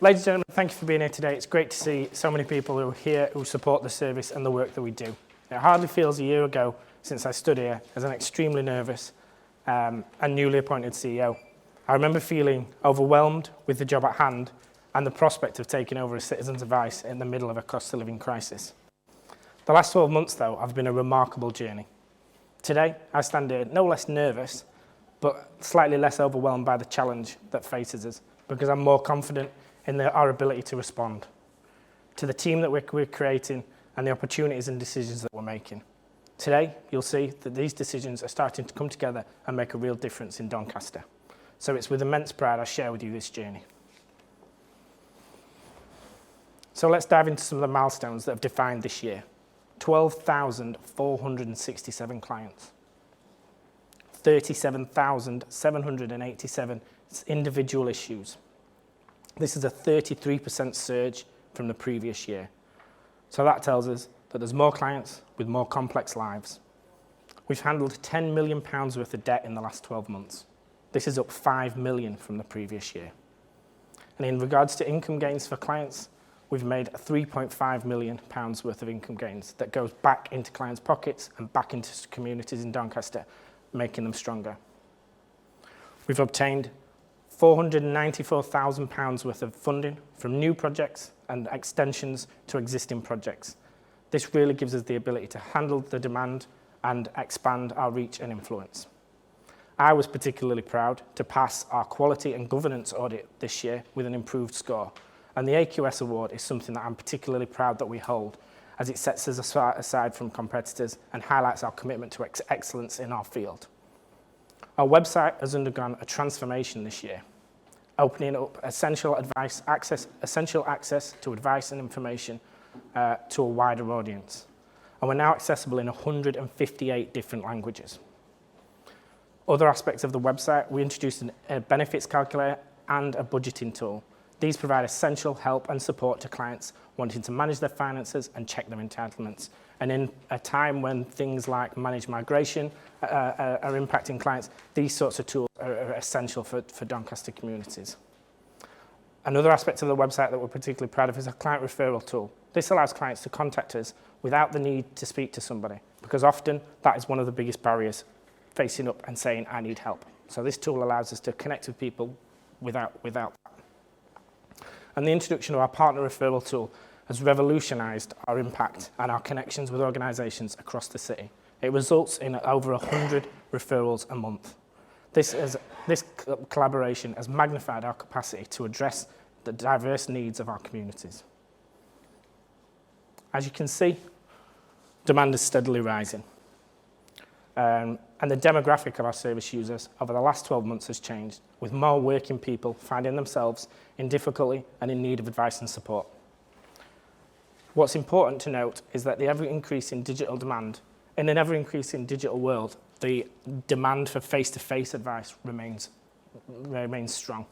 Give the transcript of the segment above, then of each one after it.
Ladies and gentlemen, thank you for being here today. It's great to see so many people who are here who support the service and the work that we do. It hardly feels a year ago since I stood here as an extremely nervous and newly appointed CEO. I remember feeling overwhelmed with the job at hand and the prospect of taking over as Citizens Advice in the middle of a cost of living crisis. The last 12 months, though, have been a remarkable journey. Today, I stand here no less nervous, but slightly less overwhelmed by the challenge that faces us, because I'm more confident in our ability to respond to the team that we're creating and the opportunities and decisions that we're making. Today, you'll see that these decisions are starting to come together and make a real difference in Doncaster. So it's with immense pride I share with you this journey. So let's dive into some of the milestones that have defined this year. 12,467 clients, 37,787 individual issues. This is a 33% surge from the previous year. So that tells us that there's more clients with more complex lives. We've handled £10 million worth of debt in the last 12 months. This is up £5 million from the previous year. And in regards to income gains for clients, we've made £3.5 million worth of income gains that goes back into clients' pockets and back into communities in Doncaster, making them stronger. We've obtained £494,000 worth of funding from new projects and extensions to existing projects. This really gives us the ability to handle the demand and expand our reach and influence. I was particularly proud to pass our quality and governance audit this year with an improved score. And the AQS award is something that I'm particularly proud that we hold, as it sets us aside from competitors and highlights our commitment to excellence in our field. Our website has undergone a transformation this year, opening up essential access to advice and information to a wider audience. And we're now accessible in 158 different languages. Other aspects of the website, we introduced a benefits calculator and a budgeting tool. These provide essential help and support to clients wanting to manage their finances and check their entitlements. And in a time when things like managed migration are impacting clients, these sorts of tools are essential for Doncaster communities. Another aspect of the website that we're particularly proud of is a client referral tool. This allows clients to contact us without the need to speak to somebody, because often that is one of the biggest barriers facing up and saying, I need help. So this tool allows us to connect with people without that. And the introduction of our partner referral tool has revolutionised our impact and our connections with organisations across the city. It results in over 100 referrals a month. This collaboration has magnified our capacity to address the diverse needs of our communities. As you can see, demand is steadily rising. And the demographic of our service users over the last 12 months has changed, with more working people finding themselves in difficulty and in need of advice and support. What's important to note is that the ever-increasing digital demand, in an ever-increasing digital world, the demand for face-to-face advice remains strong,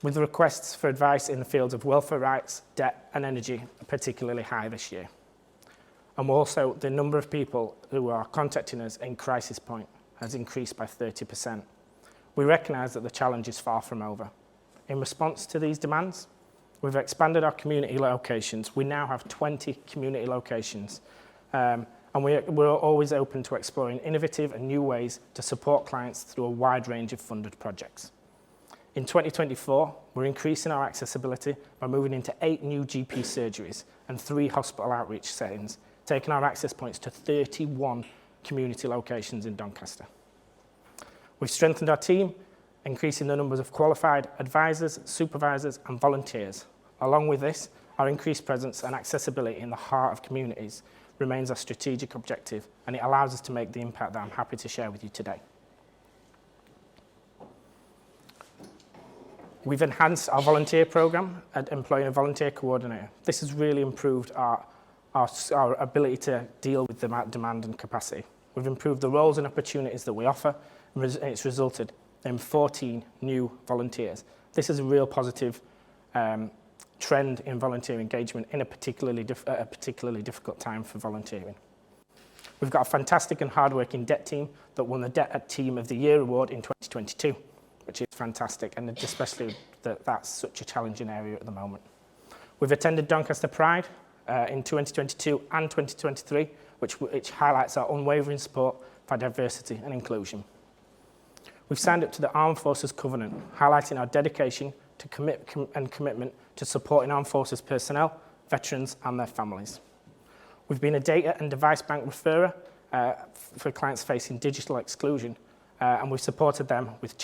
with the requests for advice in the fields of welfare rights, debt and energy particularly high this year. And also, the number of people who are contacting us in crisis point has increased by 30%. We recognise that the challenge is far from over. In response to these demands, we've expanded our community locations. We now have 20 community locations. And we're always open to exploring innovative and new ways to support clients through a wide range of funded projects. In 2024, we're increasing our accessibility by moving into 8 new GP surgeries and 3 hospital outreach settings, taking our access points to 31 community locations in Doncaster. We've strengthened our team, increasing the numbers of qualified advisors, supervisors and volunteers. Along with this, our increased presence and accessibility in the heart of communities remains our strategic objective, and it allows us to make the impact that I'm happy to share with you today. We've enhanced our volunteer programme at employing a volunteer coordinator. This has really improved our ability to deal with the demand and capacity. We've improved the roles and opportunities that we offer, and it's resulted in 14 new volunteers. This is a real positive trend in volunteer engagement in a particularly difficult time for volunteering. We've got a fantastic and hardworking debt team that won the Debt Team of the Year award in 2022. which is fantastic, and especially that that's such a challenging area at the moment. We've attended Doncaster Pride in 2022 and 2023, which highlights our unwavering support for diversity and inclusion. We've signed up to the Armed Forces Covenant, highlighting our dedication to commitment to supporting Armed Forces personnel, veterans and their families. We've been a data and device bank referrer for clients facing digital exclusion, and we've supported them with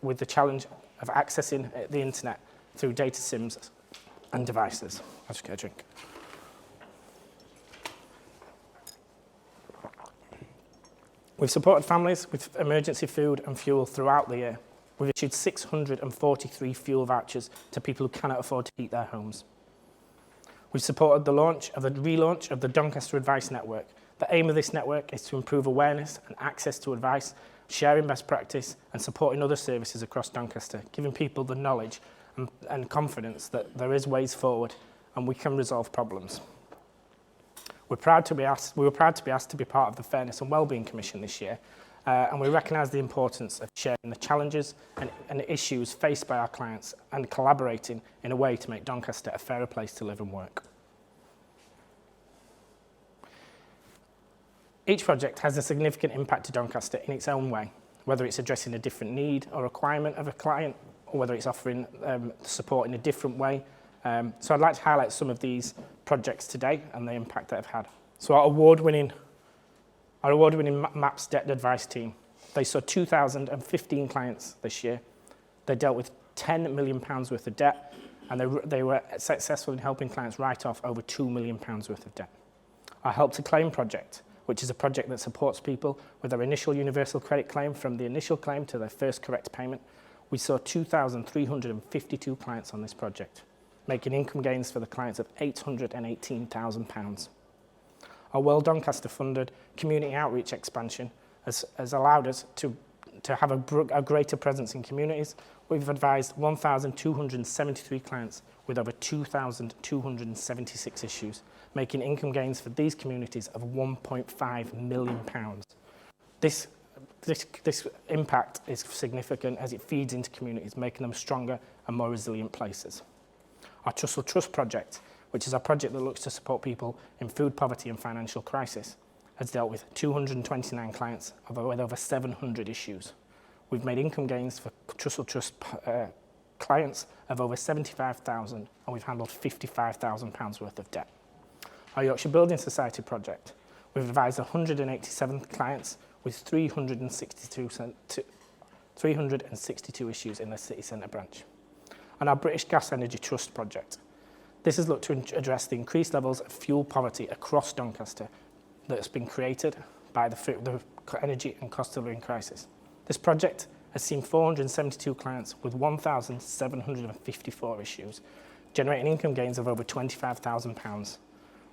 with the challenge of accessing the internet through data SIMs and devices. I'll just get a drink. We've supported families with emergency food and fuel throughout the year. We've issued 643 fuel vouchers to people who cannot afford to heat their homes. We've supported the relaunch of the Doncaster Advice Network. The aim of this network is to improve awareness and access to advice, sharing best practice and supporting other services across Doncaster, giving people the knowledge and confidence that there is ways forward and we can resolve problems. We were proud to be asked to be part of the Fairness and Wellbeing Commission this year, and we recognise the importance of sharing the challenges and issues faced by our clients and collaborating in a way to make Doncaster a fairer place to live and work. Each project has a significant impact to Doncaster in its own way, whether it's addressing a different need or requirement of a client, or whether it's offering support in a different way. So I'd like to highlight some of these projects today and the impact that they've had. So our award-winning MAPS Debt Advice team, they saw 2,015 clients this year. They dealt with £10 million worth of debt, and they were successful in helping clients write off over £2 million worth of debt. Our Help to Claim project, which is a project that supports people with their initial universal credit claim from the initial claim to their first correct payment. We saw 2,352 clients on this project, making income gains for the clients of £818,000. Our Well Doncaster funded community outreach expansion has allowed us to have a greater presence in communities. We've advised 1,273 clients with over 2,276 issues, making income gains for these communities of £1.5 million. This impact is significant as it feeds into communities, making them stronger and more resilient places. Our Trussell Trust project, which is a project that looks to support people in food poverty and financial crisis, has dealt with 229 clients with over 700 issues. We've made income gains for Trussell Trust clients of over £75,000, and we've handled £55,000 worth of debt. Our Yorkshire Building Society project, we've advised 187 clients with 362 issues in the city centre branch. And our British Gas Energy Trust project. This has looked to address the increased levels of fuel poverty across Doncaster that's been created by the energy and cost of living crisis. This project has seen 472 clients with 1,754 issues, generating income gains of over £25,000.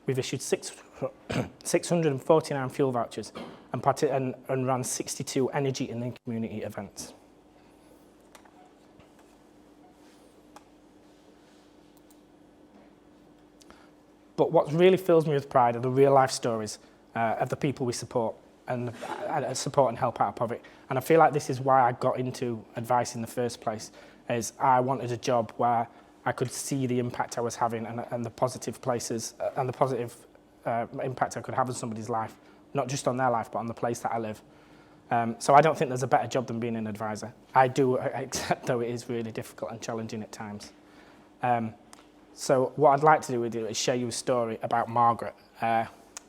We've issued 649 fuel vouchers and run 62 energy and community events. But what really fills me with pride are the real-life stories of the people we support and help out of poverty. And I feel like this is why I got into advice in the first place, is I wanted a job where I could see the impact I was having and the positive places and the positive impact I could have on somebody's life, not just on their life, but on the place that I live. So I don't think there's a better job than being an advisor. I do accept, though, it is really difficult and challenging at times. So what I'd like to do with you is share you a story about Margaret.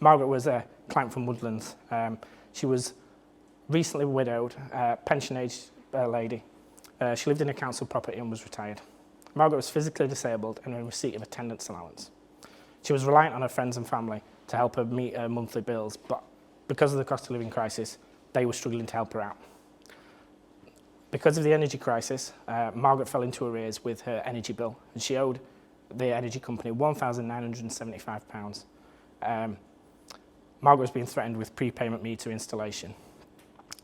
Margaret was a client from Woodlands. She was recently widowed, pension-age lady. She lived in a council property and was retired. Margaret was physically disabled and in receipt of attendance allowance. She was reliant on her friends and family to help her meet her monthly bills, but because of the cost of living crisis, they were struggling to help her out. Because of the energy crisis, Margaret fell into arrears with her energy bill, and she owed the energy company £1,975. Margaret was being threatened with prepayment meter installation.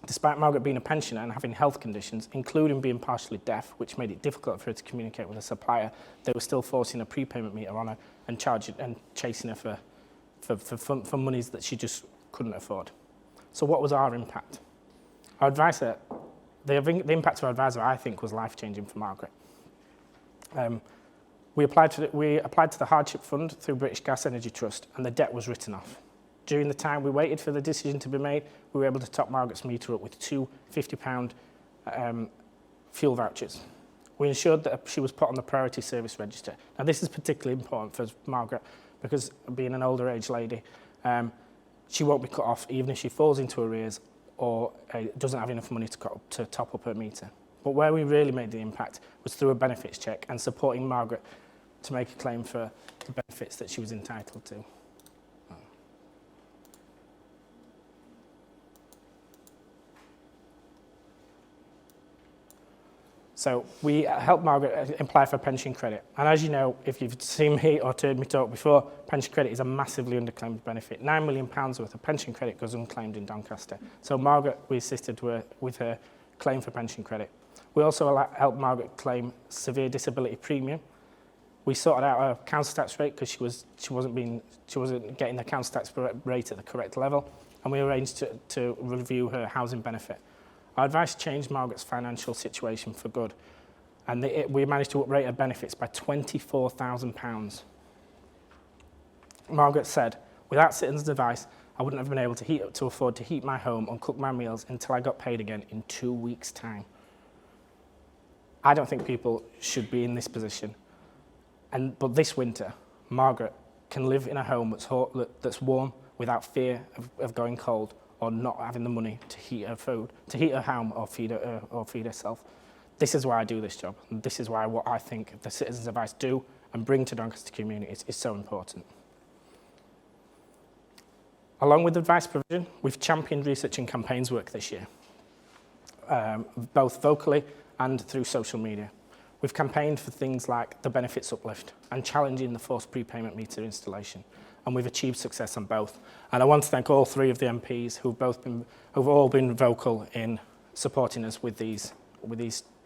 Despite Margaret being a pensioner and having health conditions, including being partially deaf, which made it difficult for her to communicate with a supplier, they were still forcing a prepayment meter on her and chasing her for monies that she just couldn't afford. So what was our impact? Our advisor The impact of our advisor, I think, was life-changing for Margaret. We applied to the hardship fund through British Gas Energy Trust, and the debt was written off. During the time we waited for the decision to be made, we were able to top Margaret's meter up with two £50 fuel vouchers. We ensured that she was put on the priority service register. Now, this is particularly important for Margaret because, being an older age lady, she won't be cut off even if she falls into arrears or doesn't have enough money to top up her meter. But where we really made the impact was through a benefits check and supporting Margaret to make a claim for the benefits that she was entitled to. So we helped Margaret apply for pension credit. And as you know, if you've seen me or heard me talk before, pension credit is a massively underclaimed benefit. £9 million worth of pension credit goes unclaimed in Doncaster. So Margaret, we assisted with her claim for pension credit. We also helped Margaret claim severe disability premium. We sorted out her council tax rate because she wasn't getting the council tax rate at the correct level, and we arranged to review her housing benefit. Our advice changed Margaret's financial situation for good, and we managed to uprate her benefits by £24,000. Margaret said, "Without Citizens' advice, I wouldn't have been able to afford to heat my home and cook my meals until I got paid again in 2 weeks' time." I don't think people should be in this position. But this winter, Margaret can live in a home that's warm without fear of going cold or not having the money to heat her food, to heat her home or feed herself. This is why I do this job. And this is why what I think the Citizens' Advice do and bring to Doncaster communities is so important. Along with advice provision, we've championed research and campaigns work this year, both vocally and through social media. We've campaigned for things like the benefits uplift and challenging the forced prepayment meter installation, and we've achieved success on both. And I want to thank all three of the MPs who've all been vocal in supporting us with these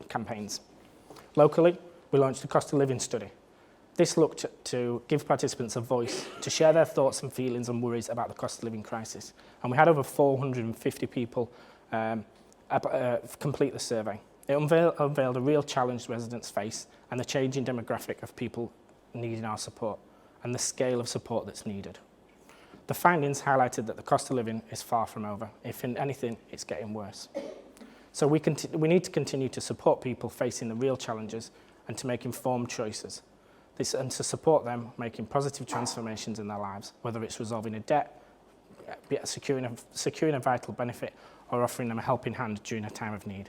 campaigns. Locally, we launched a cost of living study. This looked to give participants a voice to share their thoughts and feelings and worries about the cost of living crisis. And we had over 450 people complete the survey. It unveiled a real challenge residents face and the changing demographic of people needing our support and the scale of support that's needed. The findings highlighted that the cost of living is far from over. If in anything, it's getting worse. So we need to continue to support people facing the real challenges and to make informed choices. And to support them making positive transformations in their lives, whether it's resolving a debt, securing a vital benefit, or offering them a helping hand during a time of need.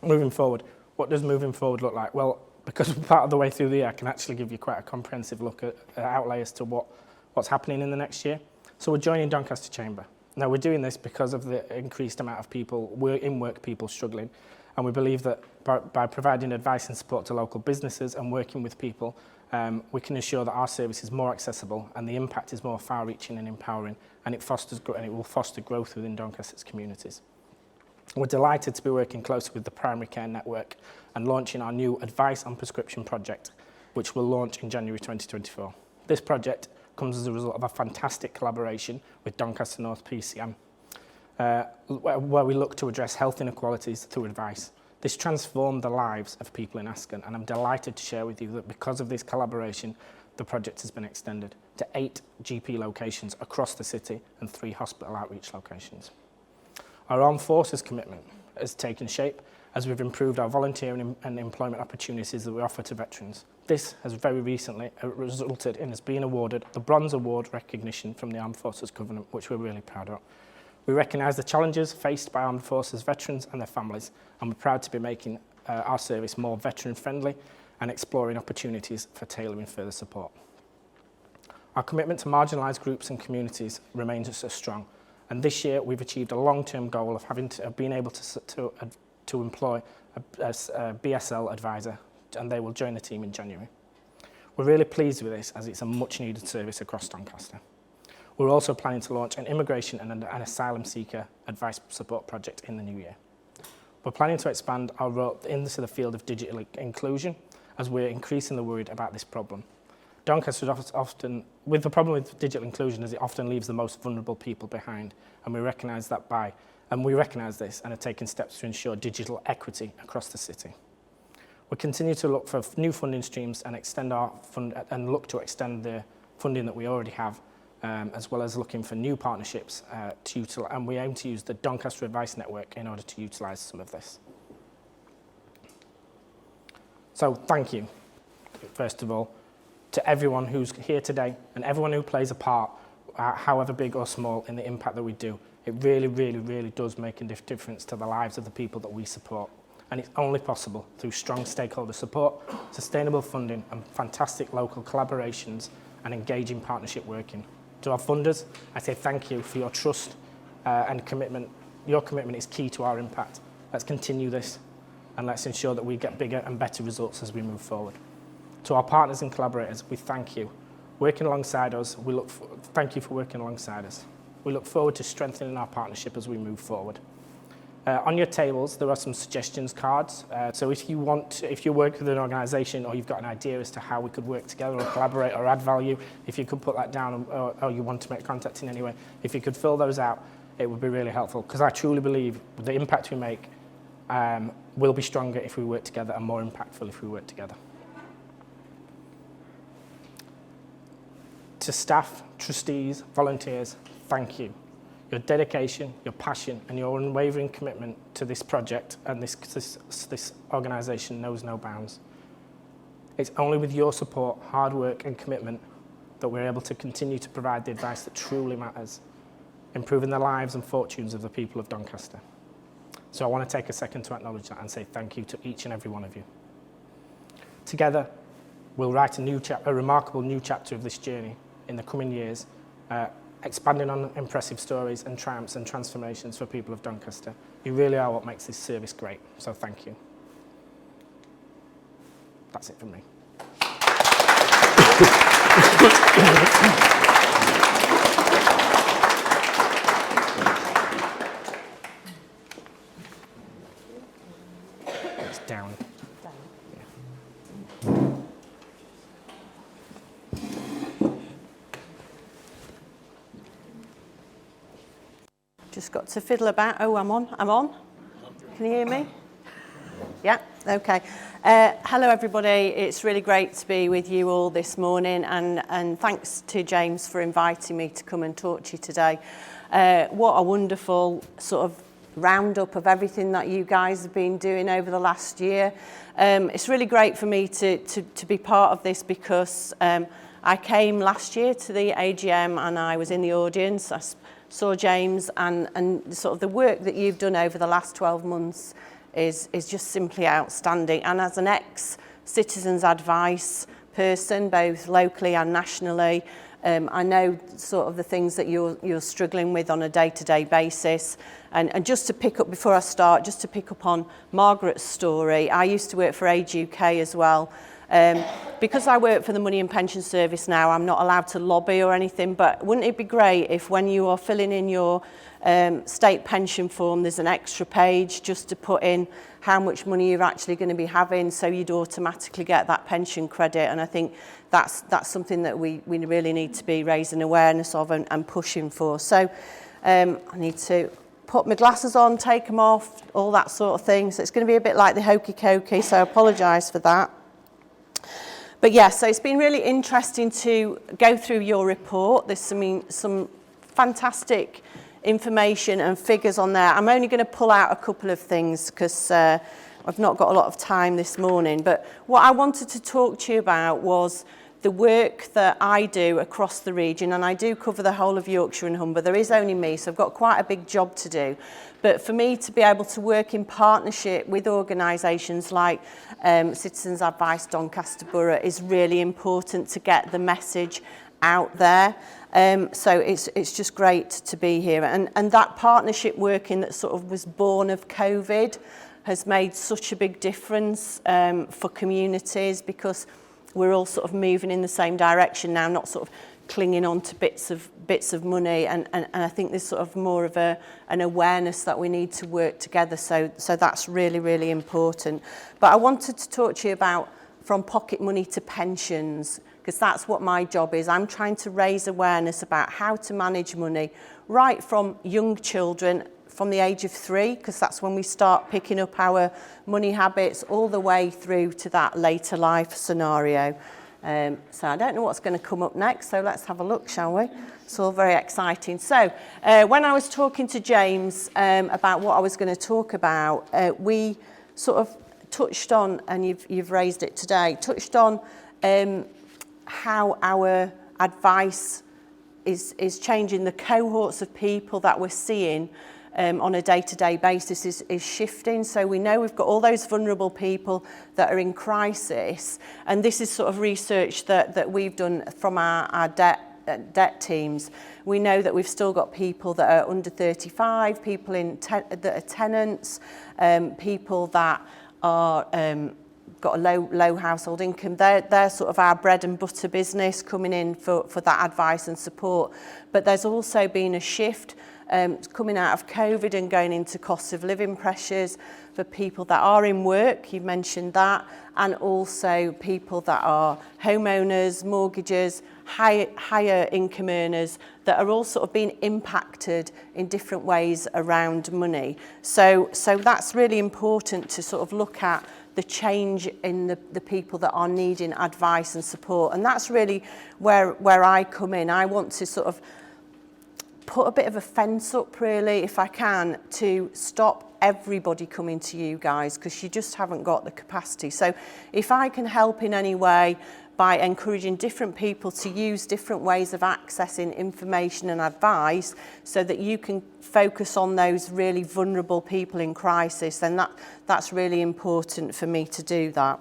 Moving forward, what does moving forward look like? Well, because we're part of the way through the year, I can actually give you quite a comprehensive look at outlay as to what's happening in the next year. So we're joining Doncaster Chamber. Now, we're doing this because of the increased amount of people, in-work people struggling, and we believe that by providing advice and support to local businesses and working with people, we can ensure that our service is more accessible and the impact is more far-reaching and empowering, and it will foster growth within Doncaster's communities. We're delighted to be working closely with the Primary Care Network and launching our new Advice on Prescription project, which will launch in January 2024. This project comes as a result of a fantastic collaboration with Doncaster North PCM, where we look to address health inequalities through advice. This transformed the lives of people in Ascot, and I'm delighted to share with you that because of this collaboration, the project has been extended to 8 GP locations across the city and 3 hospital outreach locations. Our Armed Forces commitment has taken shape as we've improved our volunteering and employment opportunities that we offer to veterans. This has very recently resulted in us being awarded the Bronze Award recognition from the Armed Forces Covenant, which we're really proud of. We recognise the challenges faced by Armed Forces veterans and their families, and we're proud to be making our service more veteran-friendly and exploring opportunities for tailoring further support. Our commitment to marginalised groups and communities remains so strong, and this year we've achieved a long-term goal of being able to employ a BSL advisor, and they will join the team in January. We're really pleased with this as it's a much-needed service across Doncaster. We're also planning to launch an immigration and an asylum seeker advice support project in the new year. We're planning to expand our role into the field of digital inclusion as we're increasingly worried about this problem. Doncaster often, with the problem with digital inclusion, is it often leaves the most vulnerable people behind, and we recognise this and are taking steps to ensure digital equity across the city. We continue to look for new funding streams and look to extend the funding that we already have, as well as looking for new partnerships and we aim to use the Doncaster Advice Network in order to utilise some of this. So thank you, first of all, to everyone who's here today and everyone who plays a part, however big or small, in the impact that we do. It really, really, really does make a difference to the lives of the people that we support. And it's only possible through strong stakeholder support, sustainable funding, and fantastic local collaborations and engaging partnership working. To our funders, I say thank you for your trust and commitment. Your commitment is key to our impact. Let's continue this, and let's ensure that we get bigger and better results as we move forward. To our partners and collaborators, we thank you. Working alongside us, thank you for working alongside us. We look forward to strengthening our partnership as we move forward. On your tables, there are some suggestions cards. So if you work with an organisation or you've got an idea as to how we could work together or collaborate or add value, if you could put that down or you want to make contact in any way, if you could fill those out, it would be really helpful, because I truly believe the impact we make will be stronger if we work together and more impactful if we work together. To staff, trustees, volunteers, thank you. Your dedication, your passion, and your unwavering commitment to this project and this organisation knows no bounds. It's only with your support, hard work, and commitment that we're able to continue to provide the advice that truly matters, improving the lives and fortunes of the people of Doncaster. So I want to take a second to acknowledge that and say thank you to each and every one of you. Together, we'll write a remarkable new chapter of this journey in the coming years, expanding on impressive stories and triumphs and transformations for people of Doncaster. You really are what makes this service great, so thank you. That's it from me. It's down. Just got to fiddle about. Oh, I'm on. Can you hear me? Yeah, okay. Hello, everybody. It's really great to be with you all this morning, and thanks to James for inviting me to come and talk to you today. What a wonderful sort of roundup of everything that you guys have been doing over the last year. It's really great for me to be part of this, because I came last year to the AGM and I was in the audience. I saw James, and sort of the work that you've done over the last 12 months is just simply outstanding. And as an ex-Citizens Advice person, both locally and nationally, I know sort of the things that you're struggling with on a day-to-day basis. And just to pick up, before I start, just to pick up on Margaret's story, I used to work for Age UK as well. Because I work for the Money and Pension Service now, I'm not allowed to lobby or anything, but wouldn't it be great if when you are filling in your state pension form, there's an extra page just to put in how much money you're actually going to be having, so you'd automatically get that pension credit. And I think that's something that we really need to be raising awareness of and pushing for. So I need to put my glasses on, take them off, all that sort of thing. So it's going to be a bit like the hokey cokey, so I apologise for that. But yeah, so it's been really interesting to go through your report. There's some fantastic information and figures on there. I'm only going to pull out a couple of things because I've not got a lot of time this morning. But what I wanted to talk to you about was the work that I do across the region, and I do cover the whole of Yorkshire and Humber. There is only me, so I've got quite a big job to do. But for me to be able to work in partnership with organisations like Citizens Advice Doncaster Borough is really important to get the message out there. So it's just great to be here. And that partnership working that sort of was born of COVID has made such a big difference for communities, because we're all sort of moving in the same direction now, not sort of clinging on to bits of money, and I think there's sort of more of an awareness that we need to work together, so that's really, really important. But I wanted to talk to you about from pocket money to pensions, because that's what my job is. I'm trying to raise awareness about how to manage money right from young children from the age of 3, because that's when we start picking up our money habits, all the way through to that later life scenario. So I don't know what's going to come up next, so let's have a look, shall we? It's all very exciting. So when I was talking to James about what I was going to talk about, we sort of touched on, and you've raised it today, touched on how our advice is changing. The cohorts of people that we're seeing on a day-to-day basis is shifting. So we know we've got all those vulnerable people that are in crisis, and this is sort of research that we've done from our debt teams. We know that we've still got people that are under 35, people that are tenants, people that are got a low household income. They're sort of our bread and butter business coming in for that advice and support. But there's also been a shift coming out of COVID and going into cost of living pressures for people that are in work, you've mentioned that, and also people that are homeowners, mortgages, higher income earners that are all sort of being impacted in different ways around money. So that's really important to sort of look at the change in the people that are needing advice and support. And that's really where I come in. I want to sort of put a bit of a fence up, really, if I can, to stop everybody coming to you guys, because you just haven't got the capacity. So if I can help in any way by encouraging different people to use different ways of accessing information and advice so that you can focus on those really vulnerable people in crisis, then that's really important for me to do that.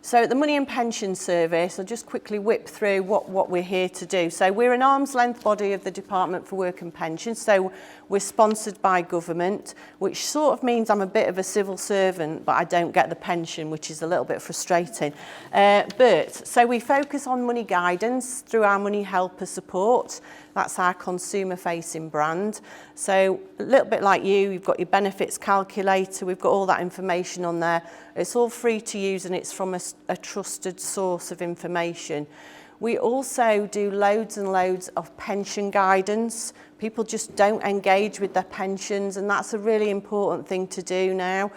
So at the Money and Pension Service, I'll just quickly whip through what we're here to do. So we're an arm's length body of the Department for Work and Pensions. So we're sponsored by government, which sort of means I'm a bit of a civil servant, but I don't get the pension, which is a little bit frustrating. So we focus on money guidance through our Money Helper support. That's our consumer-facing brand. So a little bit like you've got your benefits calculator, we've got all that information on there. It's all free to use, and it's from a trusted source of information. We also do loads and loads of pension guidance. People just don't engage with their pensions, and that's a really important thing to do now.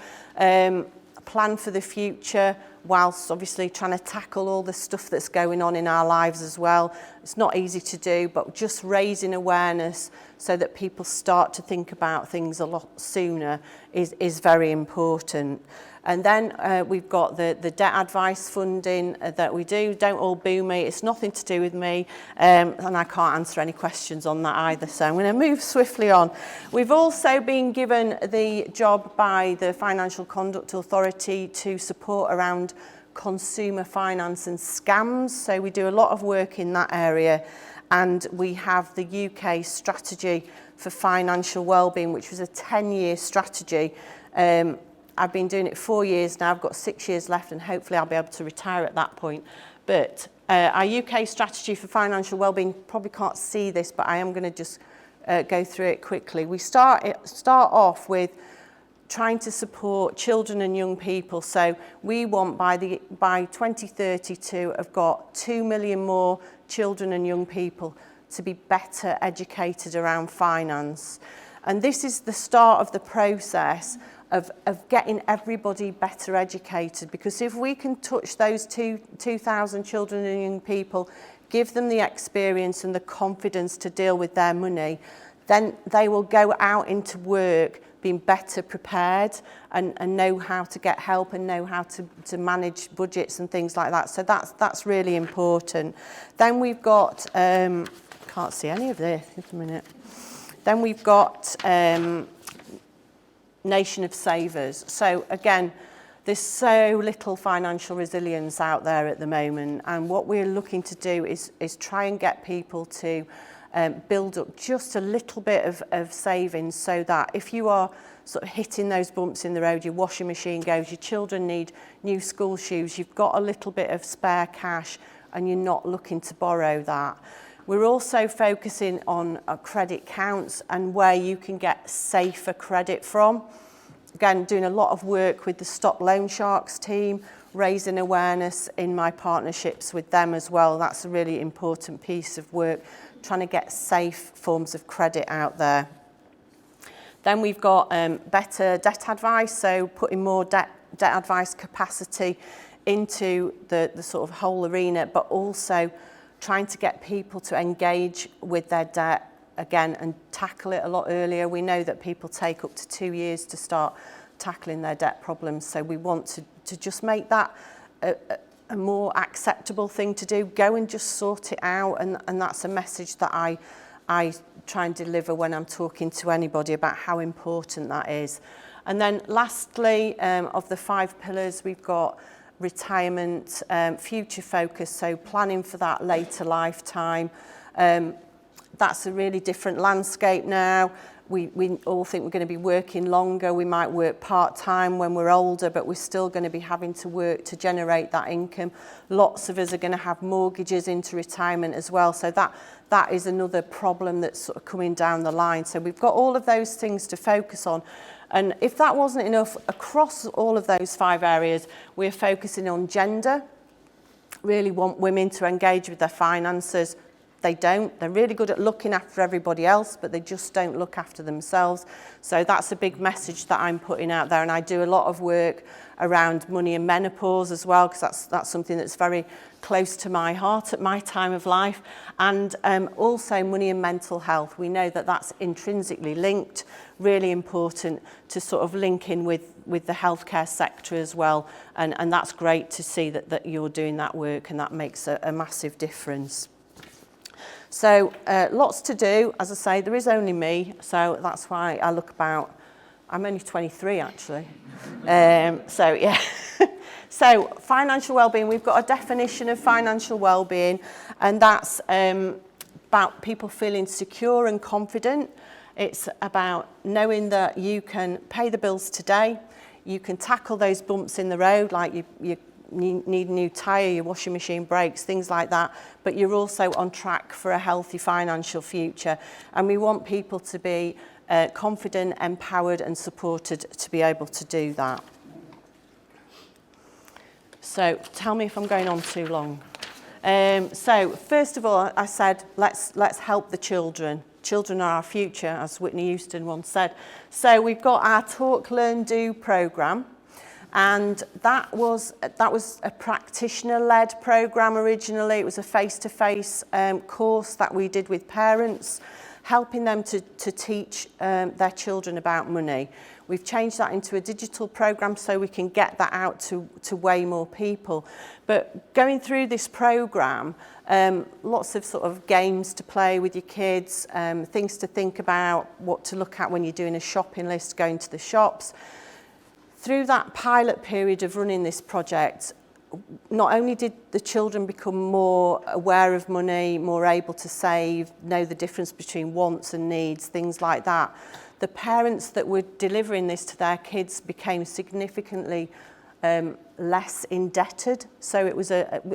Plan for the future, whilst obviously trying to tackle all the stuff that's going on in our lives as well. It's not easy to do, but just raising awareness so that people start to think about things a lot sooner is very important. And then we've got the debt advice funding that we do. Don't all boo me, it's nothing to do with me, and I can't answer any questions on that either, so I'm going to move swiftly on. We've also been given the job by the Financial Conduct Authority to support around consumer finance and scams, so we do a lot of work in that area, and we have the UK strategy for financial wellbeing, which was a 10-year strategy. I've been doing it 4 years now. I've got 6 years left, and hopefully I'll be able to retire at that point. But our UK strategy for financial wellbeing, probably can't see this, but I am going to just go through it quickly. We start off with trying to support children and young people. So we want by 2030 to have got 2 million more children and young people to be better educated around finance. And this is the start of the process of getting everybody better educated, because if we can touch those 2,000 children and young people, give them the experience and the confidence to deal with their money, then they will go out into work being better prepared and know how to get help and know how to manage budgets and things like that. So that's really important. Then we've got, can't see any of this, just a minute. Then we've got Nation of Savers. So again, there's so little financial resilience out there at the moment, and what we're looking to do is try and get people to build up just a little bit of savings, so that if you are sort of hitting those bumps in the road, your washing machine goes, your children need new school shoes, you've got a little bit of spare cash and you're not looking to borrow that. We're also focusing on credit counts and where you can get safer credit from. again, doing a lot of work with the Stop Loan Sharks team, raising awareness in my partnerships with them as well. That's a really important piece of work, trying to get safe forms of credit out there. Then we've got better debt advice, so putting more debt advice capacity into the sort of whole arena, but also trying to get people to engage with their debt again and tackle it a lot earlier. We know that people take up to 2 years to start tackling their debt problems, so we want to just make that a more acceptable thing to do. Go and just sort it out, and that's a message that I try and deliver when I'm talking to anybody about how important that is. And then lastly, of the 5 pillars, we've got retirement, future focus, so planning for that later lifetime. That's a really different landscape now. We all think we're going to be working longer. We might work part-time when we're older, but we're still going to be having to work to generate that income. Lots of us are going to have mortgages into retirement as well. So that is another problem that's sort of coming down the line. So we've got all of those things to focus on. And if that wasn't enough, across all of those 5 areas, we're focusing on gender. Really want women to engage with their finances. They don't. They're really good at looking after everybody else, but they just don't look after themselves. So that's a big message that I'm putting out there. And I do a lot of work around money and menopause as well, because that's something that's very close to my heart at my time of life. And also money and mental health. We know that that's intrinsically linked, really important to sort of link in with the healthcare sector as well. And that's great to see that you're doing that work, and that makes a massive difference. So lots to do. As I say, there is only me, so that's why I look about, I'm only 23 actually. So yeah. So financial wellbeing, we've got a definition of financial wellbeing, and that's about people feeling secure and confident. It's about knowing that you can pay the bills today, you can tackle those bumps in the road, like you need a new tyre, your washing machine breaks, things like that, but you're also on track for a healthy financial future. And we want people to be confident, empowered and supported to be able to do that. So tell me if I'm going on too long. So first of all, I said, let's help the children. Children are our future, as Whitney Houston once said. So we've got our Talk, Learn, Do programme. And that was a practitioner-led programme originally. It was a face-to-face course that we did with parents, helping them to teach their children about money. We've changed that into a digital programme so we can get that out to way more people. But going through this programme, lots of sort of games to play with your kids, things to think about, what to look at when you're doing a shopping list, going to the shops. Through that pilot period of running this project, not only did the children become more aware of money, more able to save, know the difference between wants and needs, things like that, the parents that were delivering this to their kids became significantly less indebted. So it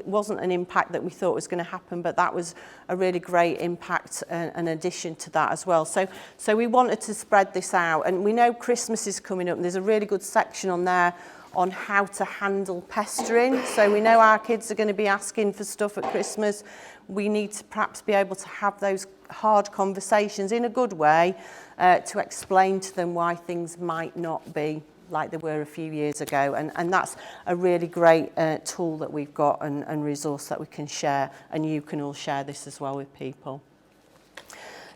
wasn't an impact that we thought was going to happen, but that was a really great impact, an addition to that as well. So we wanted to spread this out, and we know Christmas is coming up, and there's a really good section on there on how to handle pestering. So we know our kids are going to be asking for stuff at Christmas. We need to perhaps be able to have those hard conversations in a good way to explain to them why things might not be like they were a few years ago. And that's a really great tool that we've got and resource that we can share, and you can all share this as well with people.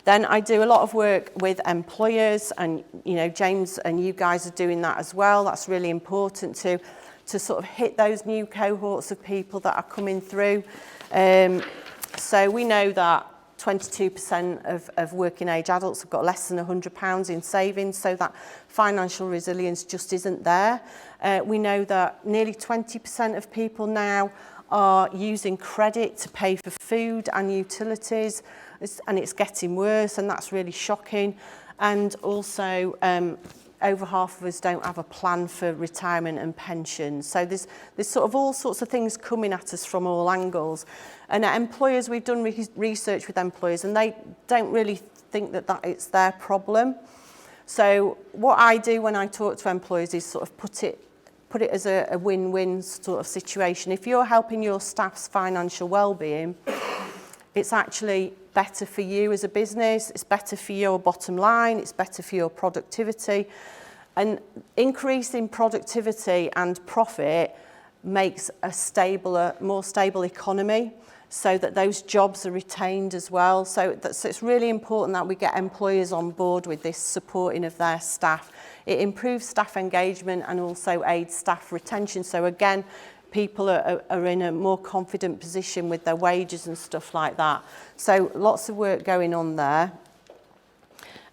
Then I do a lot of work with employers, and you know, James and you guys are doing that as well. That's really important to sort of hit those new cohorts of people that are coming through. So we know that 22% of working age adults have got less than £100 in savings, so that financial resilience just isn't there. We know that nearly 20% of people now are using credit to pay for food and utilities, and it's getting worse, and that's really shocking. And also over half of us don't have a plan for retirement and pension. So there's sort of all sorts of things coming at us from all angles. And at employers, we've done research with employers, and they don't really think that it's their problem. So what I do when I talk to employers is sort of put it as a win-win sort of situation. If you're helping your staff's financial well-being, it's actually better for you as a business, it's better for your bottom line, it's better for your productivity. And increasing productivity and profit makes a stabler, more stable economy, so that those jobs are retained as well. So it's really important that we get employers on board with this supporting of their staff. It improves staff engagement and also aids staff retention. So again, people are in a more confident position with their wages and stuff like that. So lots of work going on there.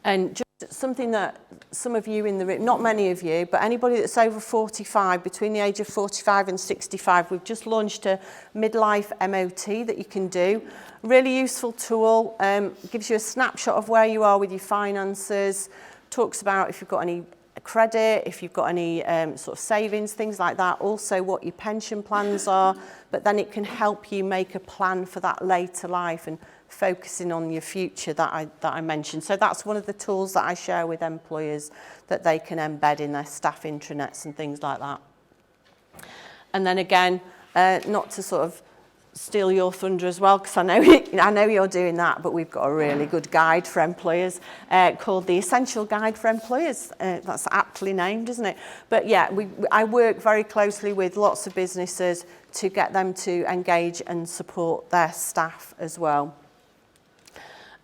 And just something that some of you in the room, not many of you, but anybody that's over 45, between the age of 45 and 65, we've just launched a midlife MOT that you can do. Really useful tool, gives you a snapshot of where you are with your finances, talks about if you've got any credit, if you've got any sort of savings, things like that, also what your pension plans are, but then it can help you make a plan for that later life and focusing on your future that I mentioned. So that's one of the tools that I share with employers that they can embed in their staff intranets and things like that. And then again, not to sort of steal your thunder as well, because I know you're doing that, but we've got a really good guide for employers called the Essential Guide for Employers. That's aptly named, isn't it? But yeah, I work very closely with lots of businesses to get them to engage and support their staff as well.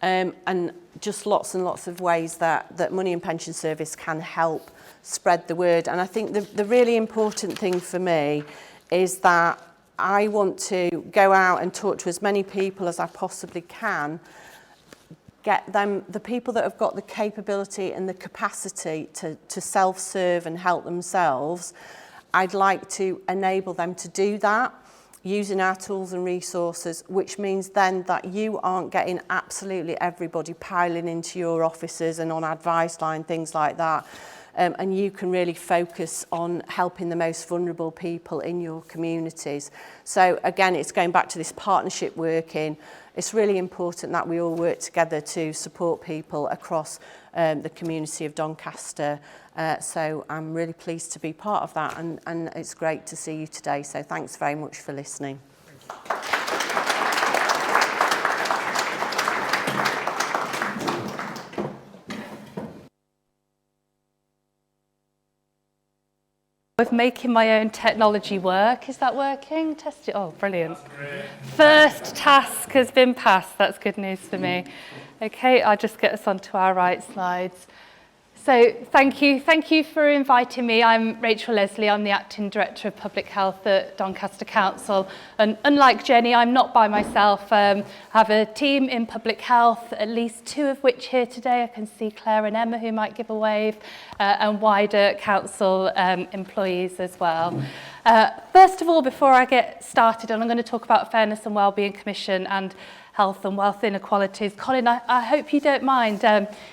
And just lots and lots of ways that Money and Pension Service can help spread the word. And I think the really important thing for me is that I want to go out and talk to as many people as I possibly can, get them, the people that have got the capability and the capacity to self-serve and help themselves. I'd like to enable them to do that using our tools and resources, which means then that you aren't getting absolutely everybody piling into your offices and on advice line, things like that. And you can really focus on helping the most vulnerable people in your communities. So again, it's going back to this partnership working. It's really important that we all work together to support people across the community of Doncaster. So I'm really pleased to be part of that, and it's great to see you today. So thanks very much for listening. With making my own technology work. Is that working? Test it. Oh, brilliant. First task has been passed. That's good news for me. Okay, I'll just get us onto our right slides. So thank you for inviting me. I'm Rachel Leslie, I'm the Acting Director of Public Health at Doncaster Council. And unlike Jenny, I'm not by myself. I have a team in public health, at least 2 of which here today. I can see Claire and Emma who might give a wave, and wider council employees as well. First of all, before I get started, and I'm going to talk about Fairness and Wellbeing Commission and health and wealth inequalities. Colin, I hope you don't mind.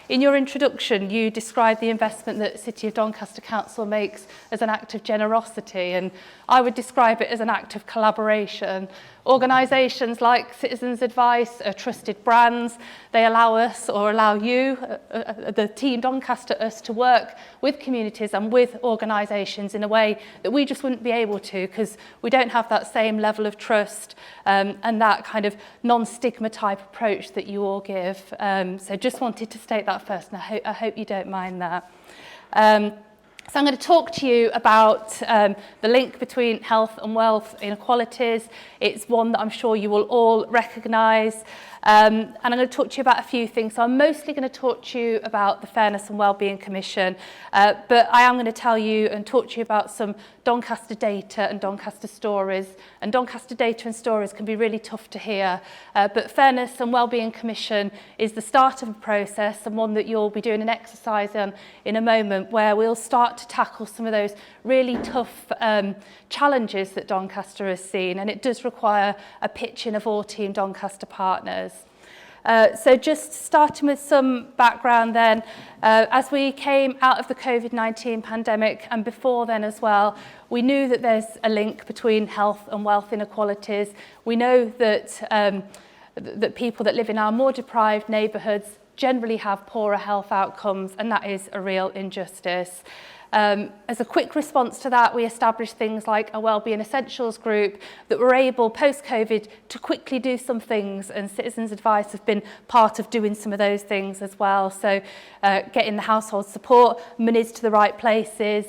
In your introduction, you described the investment that City of Doncaster Council makes as an act of generosity, and I would describe it as an act of collaboration. Organisations like Citizens Advice are trusted brands. They allow us, or allow you, the team Doncaster, us to work with communities and with organisations in a way that we just wouldn't be able to, because we don't have that same level of trust and that kind of non-stigma type approach that you all give. So just wanted to state that first, and I hope you don't mind that. So I'm going to talk to you about the link between health and wealth inequalities. It's one that I'm sure you will all recognise. And I'm going to talk to you about a few things. So I'm mostly going to talk to you about the Fairness and Wellbeing Commission, but I am going to tell you and talk to you about some Doncaster data and Doncaster stories. And Doncaster data and stories can be really tough to hear, but Fairness and Wellbeing Commission is the start of a process, and one that you'll be doing an exercise on in a moment, where we'll start to tackle some of those really tough challenges that Doncaster has seen, and it does require a pitching of all Team Doncaster partners. So just starting with some background then, as we came out of the COVID-19 pandemic, and before then as well, we knew that there's a link between health and wealth inequalities. We know that that people that live in our more deprived neighbourhoods generally have poorer health outcomes, and that is a real injustice. As a quick response to that, we established things like a Wellbeing Essentials group that were able, post-COVID, to quickly do some things, and Citizens Advice have been part of doing some of those things as well. So getting the household support, monies to the right places,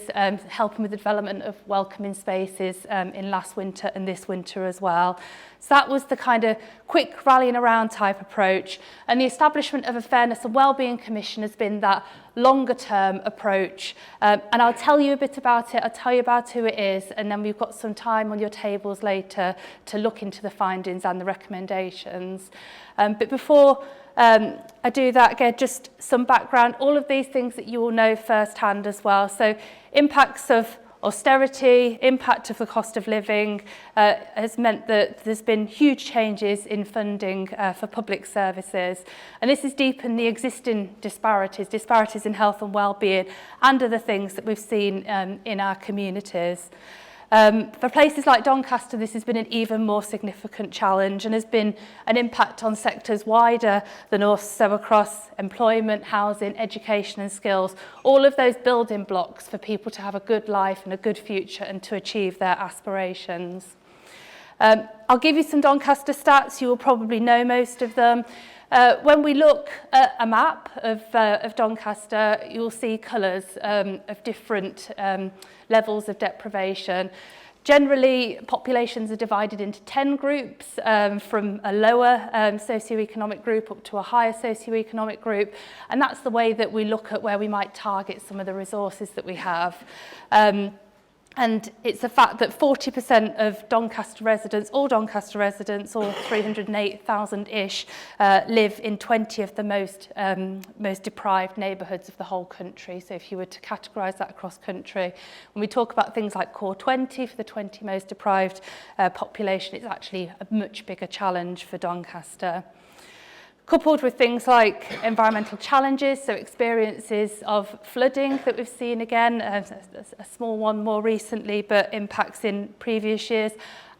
helping with the development of welcoming spaces in last winter and this winter as well. So that was the kind of quick rallying around type approach. And the establishment of a Fairness and Wellbeing Commission has been that longer term approach. And I'll tell you a bit about it, I'll tell you about who it is, and then we've got some time on your tables later to look into the findings and the recommendations. But before I do that, again, just some background, all of these things that you all know firsthand as well. So impacts of austerity, impact of the cost of living has meant that there's been huge changes in funding for public services. And this has deepened the existing disparities in health and well-being and other things that we've seen in our communities. For places like Doncaster, this has been an even more significant challenge and has been an impact on sectors wider than us, so across employment, housing, education and skills, all of those building blocks for people to have a good life and a good future and to achieve their aspirations. I'll give you some Doncaster stats, you will probably know most of them. When we look at a map of Doncaster, you'll see colours of different levels of deprivation. Generally, populations are divided into 10 groups, from a lower socioeconomic group up to a higher socioeconomic group, and that's the way that we look at where we might target some of the resources that we have. And it's a fact that 40% of Doncaster residents, all 308,000-ish, live in 20 of the most deprived neighbourhoods of the whole country. So if you were to categorise that across country, when we talk about things like Core 20 for the 20 most deprived population, it's actually a much bigger challenge for Doncaster. Coupled with things like environmental challenges, so experiences of flooding that we've seen again, a small one more recently, but impacts in previous years,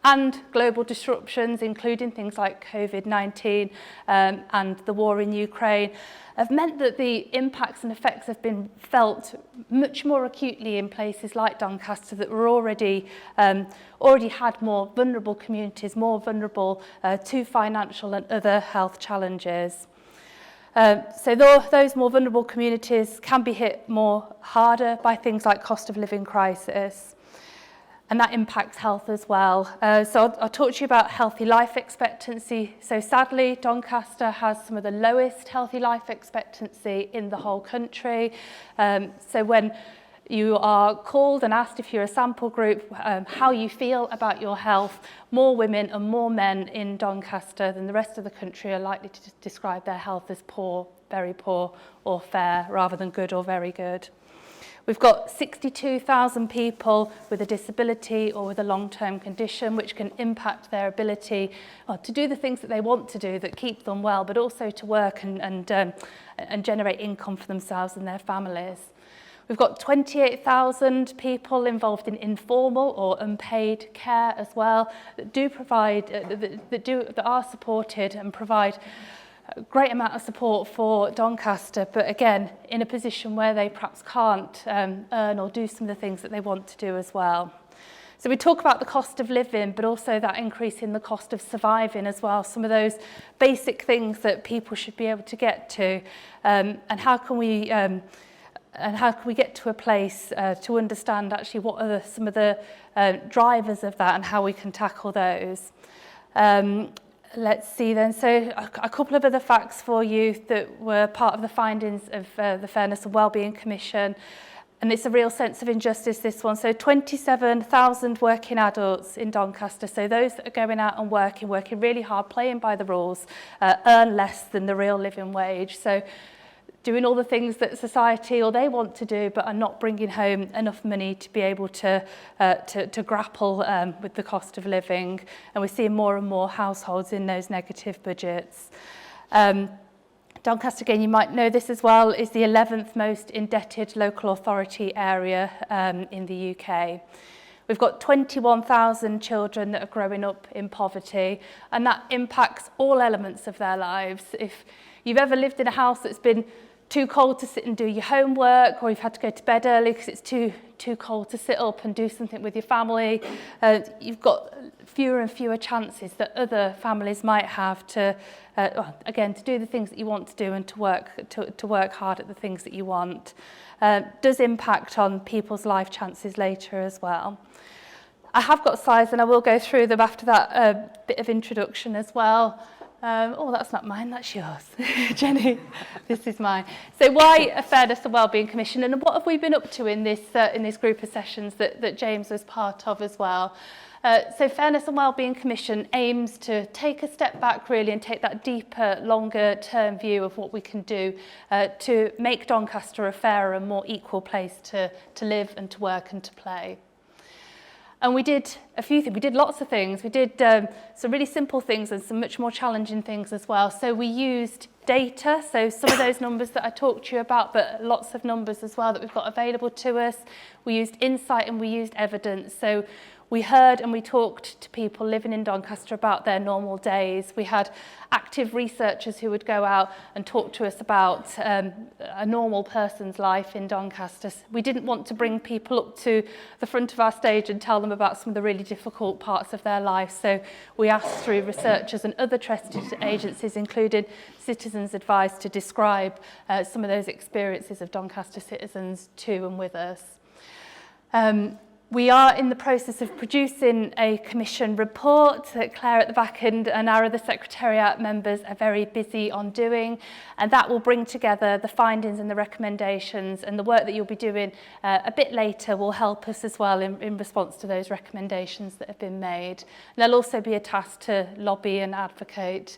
and global disruptions, including things like COVID-19 and the war in Ukraine, have meant that the impacts and effects have been felt much more acutely in places like Doncaster that were already had more vulnerable communities, more vulnerable to financial and other health challenges. So those more vulnerable communities can be hit more harder by things like cost of living crisis. And that impacts health as well. So I'll talk to you about healthy life expectancy. So sadly, Doncaster has some of the lowest healthy life expectancy in the whole country. So when you are called and asked if you're a sample group, how you feel about your health, more women and more men in Doncaster than the rest of the country are likely to describe their health as poor, very poor, or fair, rather than good or very good. We've got 62,000 people with a disability or with a long-term condition which can impact their ability to do the things that they want to do that keep them well, but also to work and generate income for themselves and their families. We've got 28,000 people involved in informal or unpaid care as well that do provide, that are supported and provide a great amount of support for Doncaster, but again, in a position where they perhaps can't earn or do some of the things that they want to do as well. So we talk about the cost of living, but also that increase in the cost of surviving as well, some of those basic things that people should be able to get to, and how can we get to a place to understand actually what are some of the drivers of that and how we can tackle those. Let's see then, so a couple of other facts for you that were part of the findings of the Fairness and Wellbeing Commission, and it's a real sense of injustice, this one. So 27,000 working adults in Doncaster, so those that are going out and working really hard, playing by the rules, earn less than the real living wage. So doing all the things that society or they want to do, but are not bringing home enough money to be able to grapple with the cost of living. And we're seeing more and more households in those negative budgets. Doncaster, again, you might know this as well, is the 11th most indebted local authority area in the UK. We've got 21,000 children that are growing up in poverty, and that impacts all elements of their lives. If you've ever lived in a house that's been too cold to sit and do your homework, or you've had to go to bed early because it's too cold to sit up and do something with your family, you've got fewer and fewer chances that other families might have to, again, to do the things that you want to do and to work hard at the things that you want. Does impact on people's life chances later as well. I have got slides and I will go through them after that bit of introduction as well. Oh, that's not mine, that's yours. Jenny, this is mine. So why a Fairness and Wellbeing Commission, and what have we been up to in this group of sessions that James was part of as well? So Fairness and Wellbeing Commission aims to take a step back really and take that deeper, longer term view of what we can do to make Doncaster a fairer and more equal place to live and to work and to play. And we did a few things. We did lots of things. We did some really simple things and some much more challenging things as well. So we used data, so some of those numbers that I talked to you about, but lots of numbers as well that we've got available to us. We used insight and we used evidence. So we heard and we talked to people living in Doncaster about their normal days. We had active researchers who would go out and talk to us about a normal person's life in Doncaster. We didn't want to bring people up to the front of our stage and tell them about some of the really difficult parts of their life. So we asked through researchers and other trusted agencies, including Citizens Advice, to describe some of those experiences of Doncaster citizens to and with us. We are in the process of producing a commission report that Claire at the back end and our other secretariat members are very busy on doing, and that will bring together the findings and the recommendations, and the work that you'll be doing a bit later will help us as well in response to those recommendations that have been made. And there'll also be a task to lobby and advocate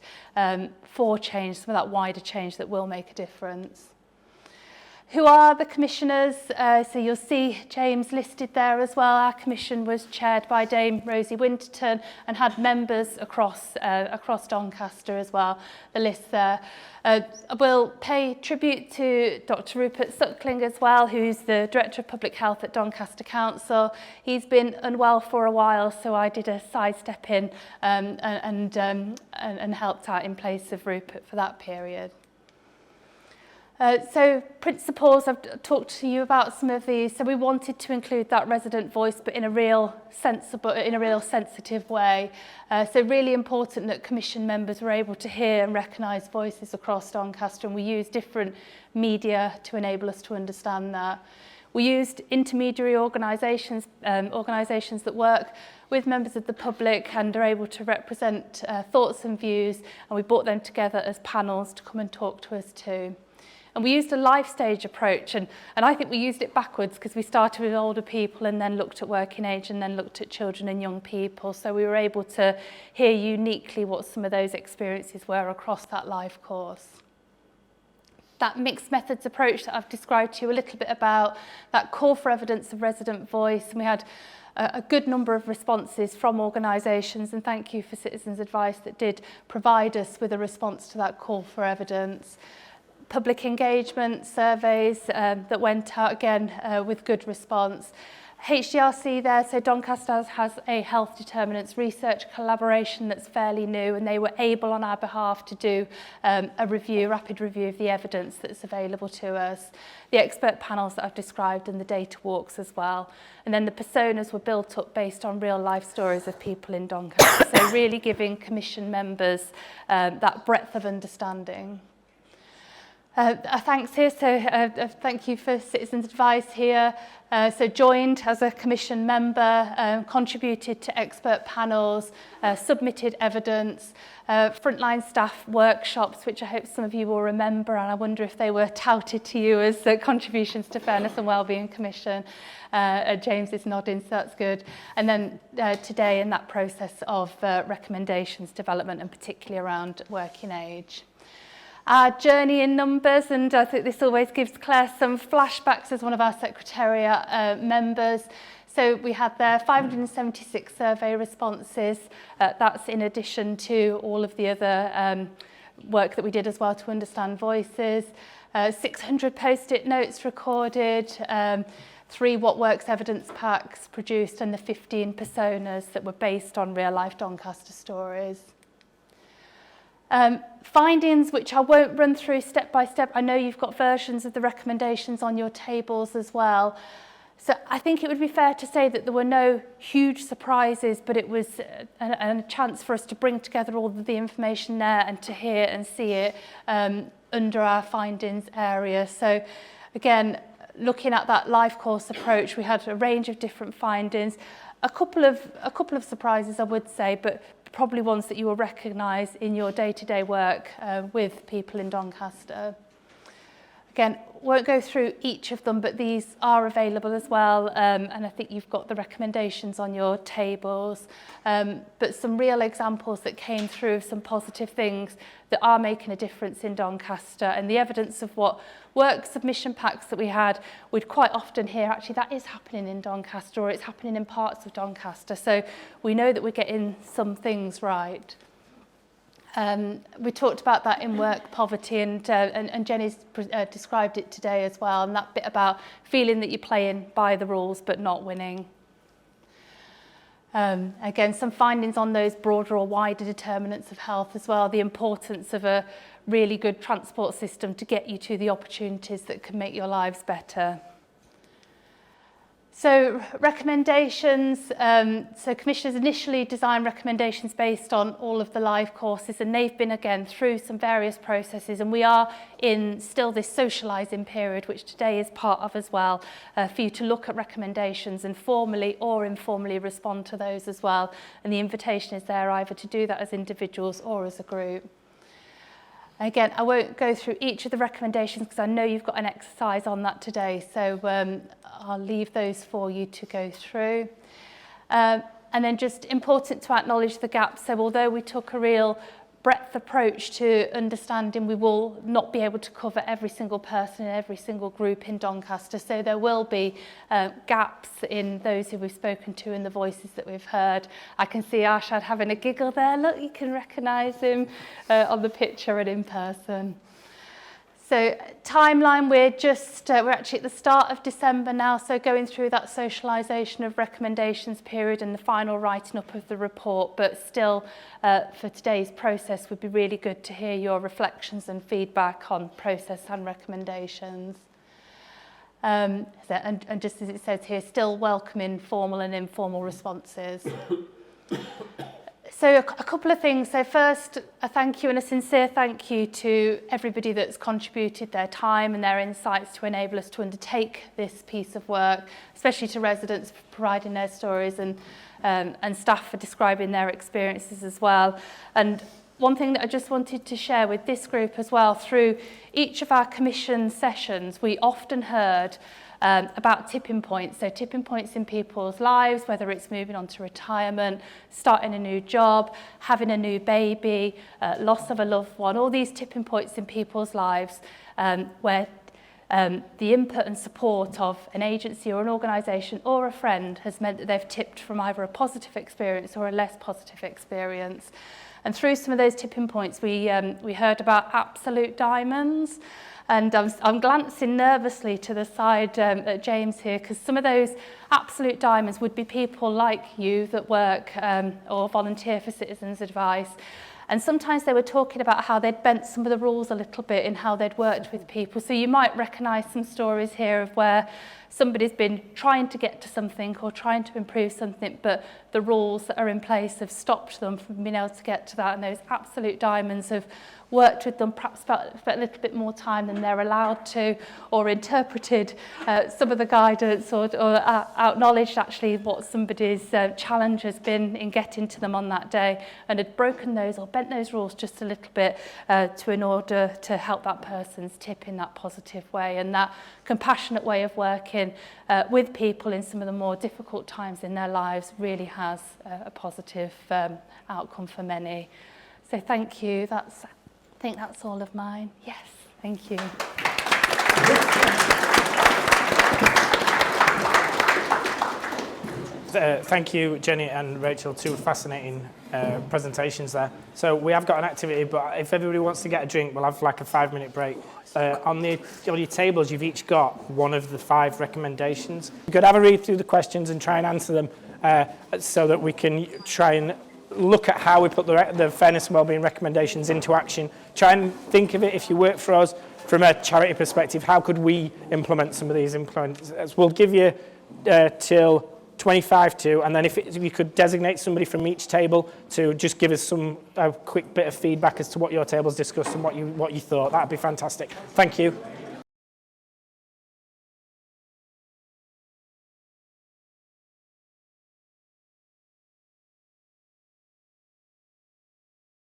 for change, some of that wider change that will make a difference. Who are the commissioners? So you'll see James listed there as well. Our commission was chaired by Dame Rosie Winterton and had members across Doncaster as well. The list there. I will pay tribute to Dr. Rupert Suckling as well, who's the Director of Public Health at Doncaster Council. He's been unwell for a while, so I did a sidestep in and helped out in place of Rupert for that period. So principles, I've talked to you about some of these. So we wanted to include that resident voice, but in a real sensitive way. So really important that commission members were able to hear and recognise voices across Doncaster, and we used different media to enable us to understand that. We used intermediary organisations that work with members of the public and are able to represent thoughts and views, and we brought them together as panels to come and talk to us too. And we used a life stage approach, and I think we used it backwards because we started with older people and then looked at working age and then looked at children and young people. So we were able to hear uniquely what some of those experiences were across that life course. That mixed methods approach that I've described to you a little bit about, that call for evidence of resident voice, and we had a good number of responses from organisations, and thank you for Citizens Advice that did provide us with a response to that call for evidence. Public engagement surveys that went out again with good response. HDRC there, so Doncaster has a health determinants research collaboration that's fairly new, and they were able on our behalf to do a rapid review of the evidence that's available to us. The expert panels that I've described and the data walks as well. And then the personas were built up based on real life stories of people in Doncaster, so really giving commission members that breadth of understanding. A thanks here, so thank you for Citizens Advice here. So joined as a commission member, contributed to expert panels, submitted evidence, frontline staff workshops, which I hope some of you will remember, and I wonder if they were touted to you as contributions to Fairness and Wellbeing Commission. James is nodding, so that's good. And then today in that process of recommendations development, and particularly around working age. Our journey in numbers, and I think this always gives Claire some flashbacks as one of our secretariat members. So we had there 576 survey responses. That's in addition to all of the other work that we did as well to understand voices. 600 post-it notes recorded, 3 What Works evidence packs produced, and the 15 personas that were based on real-life Doncaster stories. Findings, which I won't run through step by step. I know you've got versions of the recommendations on your tables as well. So I think it would be fair to say that there were no huge surprises, but it was a chance for us to bring together all of the information there and to hear and see it under our findings area. So again, looking at that life course approach, we had a range of different findings, a couple of surprises, I would say, but probably ones that you will recognise in your day-to-day work with people in Doncaster. Again, won't go through each of them, but these are available as well, and I think you've got the recommendations on your tables. But some real examples that came through of some positive things that are making a difference in Doncaster, and the evidence of what work submission packs that we had, we'd quite often hear actually that is happening in Doncaster, or it's happening in parts of Doncaster. So we know that we're getting some things right. We talked about that in work poverty, and Jenny's described it today as well, and that bit about feeling that you're playing by the rules but not winning. Again, some findings on those broader or wider determinants of health as well, the importance of a really good transport system to get you to the opportunities that can make your lives better. So recommendations, so commissioners initially designed recommendations based on all of the live courses, and they've been again through some various processes, and we are in still this socialising period, which today is part of as well, for you to look at recommendations and formally or informally respond to those as well. And the invitation is there either to do that as individuals or as a group. Again, I won't go through each of the recommendations because I know you've got an exercise on that today, so I'll leave those for you to go through. And then just important to acknowledge the gaps. So although we took a real breadth approach to understanding, we will not be able to cover every single person in every single group in Doncaster. So there will be gaps in those who we've spoken to and the voices that we've heard. I can see Arshad having a giggle there. Look, you can recognise him on the picture and in person. So timeline, we're actually at the start of December now, so going through that socialisation of recommendations period and the final writing up of the report, but still for today's process would be really good to hear your reflections and feedback on process and recommendations. And just as it says here, still welcoming formal and informal responses. So a couple of things. So first, a thank you and a sincere thank you to everybody that's contributed their time and their insights to enable us to undertake this piece of work, especially to residents for providing their stories and staff for describing their experiences as well. And one thing that I just wanted to share with this group as well, through each of our commission sessions, we often heard about tipping points. So tipping points in people's lives, whether it's moving on to retirement, starting a new job, having a new baby, loss of a loved one, all these tipping points in people's lives where the input and support of an agency or an organisation or a friend has meant that they've tipped from either a positive experience or a less positive experience. And through some of those tipping points, we heard about absolute diamonds. And I'm glancing nervously to the side at James here, because some of those absolute diamonds would be people like you that work or volunteer for Citizens Advice. And sometimes they were talking about how they'd bent some of the rules a little bit in how they'd worked with people. So you might recognise some stories here of where somebody's been trying to get to something or trying to improve something, but the rules that are in place have stopped them from being able to get to that. And those absolute diamonds have worked with them perhaps for a little bit more time than they're allowed to, or interpreted some of the guidance, or acknowledged actually what somebody's challenge has been in getting to them on that day, and had broken those or bent those rules just a little bit in order to help that person's tip in that positive way. And that compassionate way of working with people in some of the more difficult times in their lives really has a positive outcome for many. So thank you. I think that's all of mine. Yes, thank you. Thank you, Jenny and Rachel, two fascinating presentations there. So we have got an activity, but if everybody wants to get a drink, we'll have like a 5-minute break. On your tables, you've each got one of the 5 recommendations. You could have a read through the questions and try and answer them so that we can try and look at how we put the fairness and wellbeing recommendations into action. Try and think of it, if you work for us, from a charity perspective, how could we implement some of these implements? We'll give you till 25 to, and then if you could designate somebody from each table to just give us a quick bit of feedback as to what your tables discussed and what you thought, that'd be fantastic. Thank you.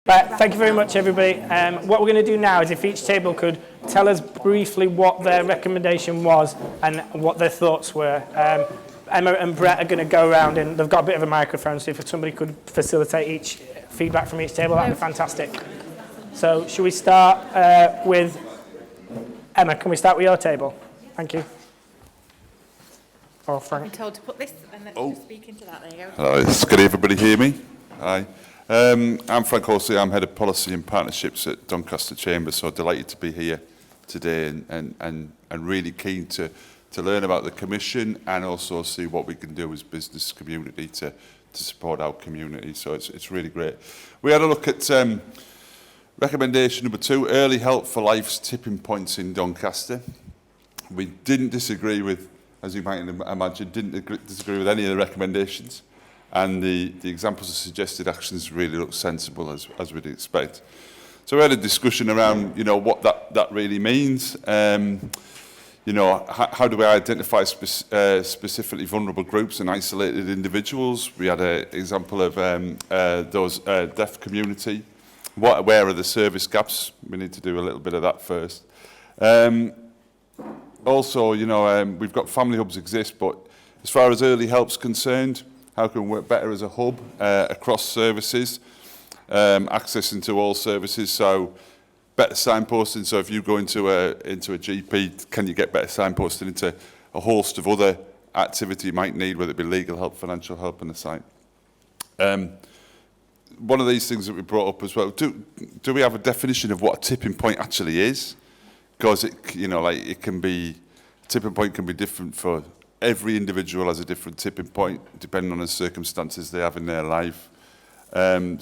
Thank you very much, everybody. What we're going to do now is if each table could tell us briefly what their recommendation was and what their thoughts were. Emma and Brett are going to go around, and they've got a bit of a microphone, so if somebody could facilitate each feedback from each table, that'd be fantastic. So should we start with Emma? Can we start with your table? Thank you. Or Frank. I'm told to put this and let's just speak into that. There you go. Hello, can everybody hear me? Hi. I'm Frank Horsey. I'm Head of Policy and Partnerships at Doncaster Chamber, so delighted to be here today and really keen to learn about the Commission and also see what we can do as business community to support our community. So it's really great. We had a look at recommendation number 2, early help for life's tipping points in Doncaster. We didn't disagree with, as you might imagine, disagree with any of the recommendations. And the examples of suggested actions really look sensible as we'd expect. So we had a discussion around, what that really means. How do we identify specifically vulnerable groups and isolated individuals? We had an example of those deaf community. Where are the service gaps? We need to do a little bit of that first. Also, we've got family hubs exist, but as far as early help's concerned, how can we work better as a hub across services, access into all services, so better signposting. So if you go into a GP, can you get better signposting into a host of other activity you might need, whether it be legal help, financial help on the site. One of these things that we brought up as well, do we have a definition of what a tipping point actually is? Because a tipping point can be different for every individual, has a different tipping point depending on the circumstances they have in their life. Can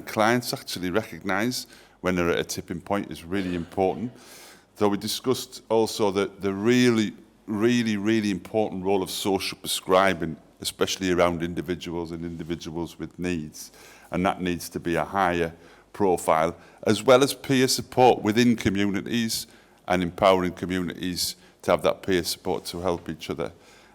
clients actually recognise when they're at a tipping point is really important. So we discussed also the really important role of social prescribing, especially around individuals and individuals with needs. And that needs to be a higher profile, as well as peer support within communities and empowering communities to have that peer support to help each other.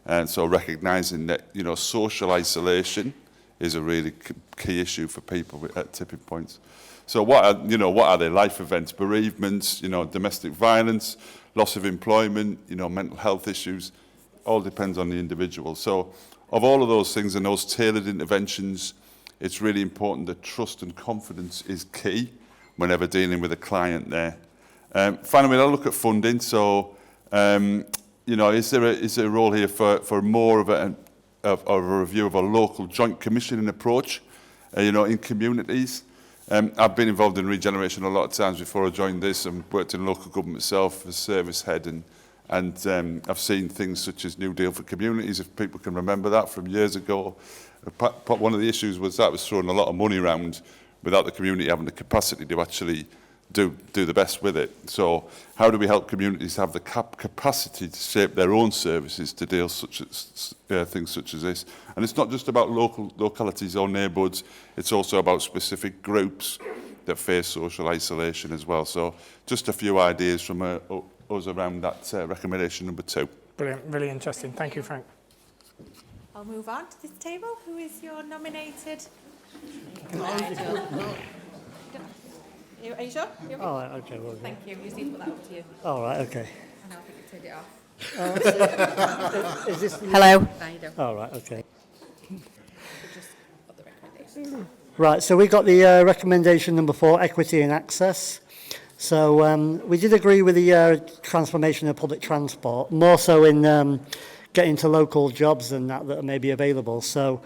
And so recognising that, social isolation is a really key issue for people at tipping points. So what are they? Life events, bereavements, domestic violence, loss of employment, mental health issues, all depends on the individual. So of all of those things and those tailored interventions, it's really important that trust and confidence is key whenever dealing with a client there. Finally, I'll look at funding. So, is there a role here for more of a review of a local joint commissioning approach, in communities? I've been involved in regeneration a lot of times before I joined this and worked in local government myself as service head, and I've seen things such as New Deal for Communities, if people can remember that from years ago. One of the issues was that was throwing a lot of money around without the community having the capacity to actually do the best with it. So how do we help communities have the capacity to shape their own services to deal things such as this? And it's not just about localities or neighbourhoods, it's also about specific groups that face social isolation as well. So just a few ideas from us around that recommendation number 2. Brilliant, really interesting. Thank you, Frank. I'll move on to this table. Who is your nominated? Are you sure? All right, okay. Well, Thank you. You just need to put that over to you. all right, okay. I know, I think you turned it off. Is this? Hello. No, you don't. All right, okay. Just put the recommendation. Right, so we got the recommendation number 4, equity and access. So we did agree with the transformation of public transport, more so in get into local jobs and that are maybe available. So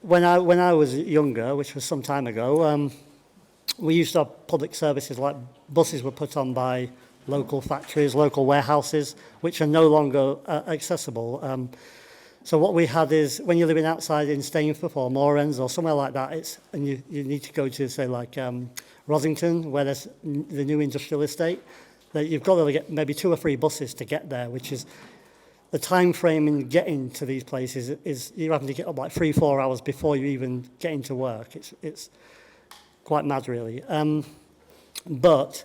when I was younger, which was some time ago, we used to have public services like buses were put on by local factories, local warehouses, which are no longer accessible. So what we had is, when you're living outside in Stainforth or Moorends or somewhere like that, and you need to go to, say, like Rosington, where there's the new industrial estate, that you've got to get maybe 2 or 3 buses to get there, which is the time frame in getting to these places is you're having to get up like 3-4 hours before you even get into work. It's quite mad, really. But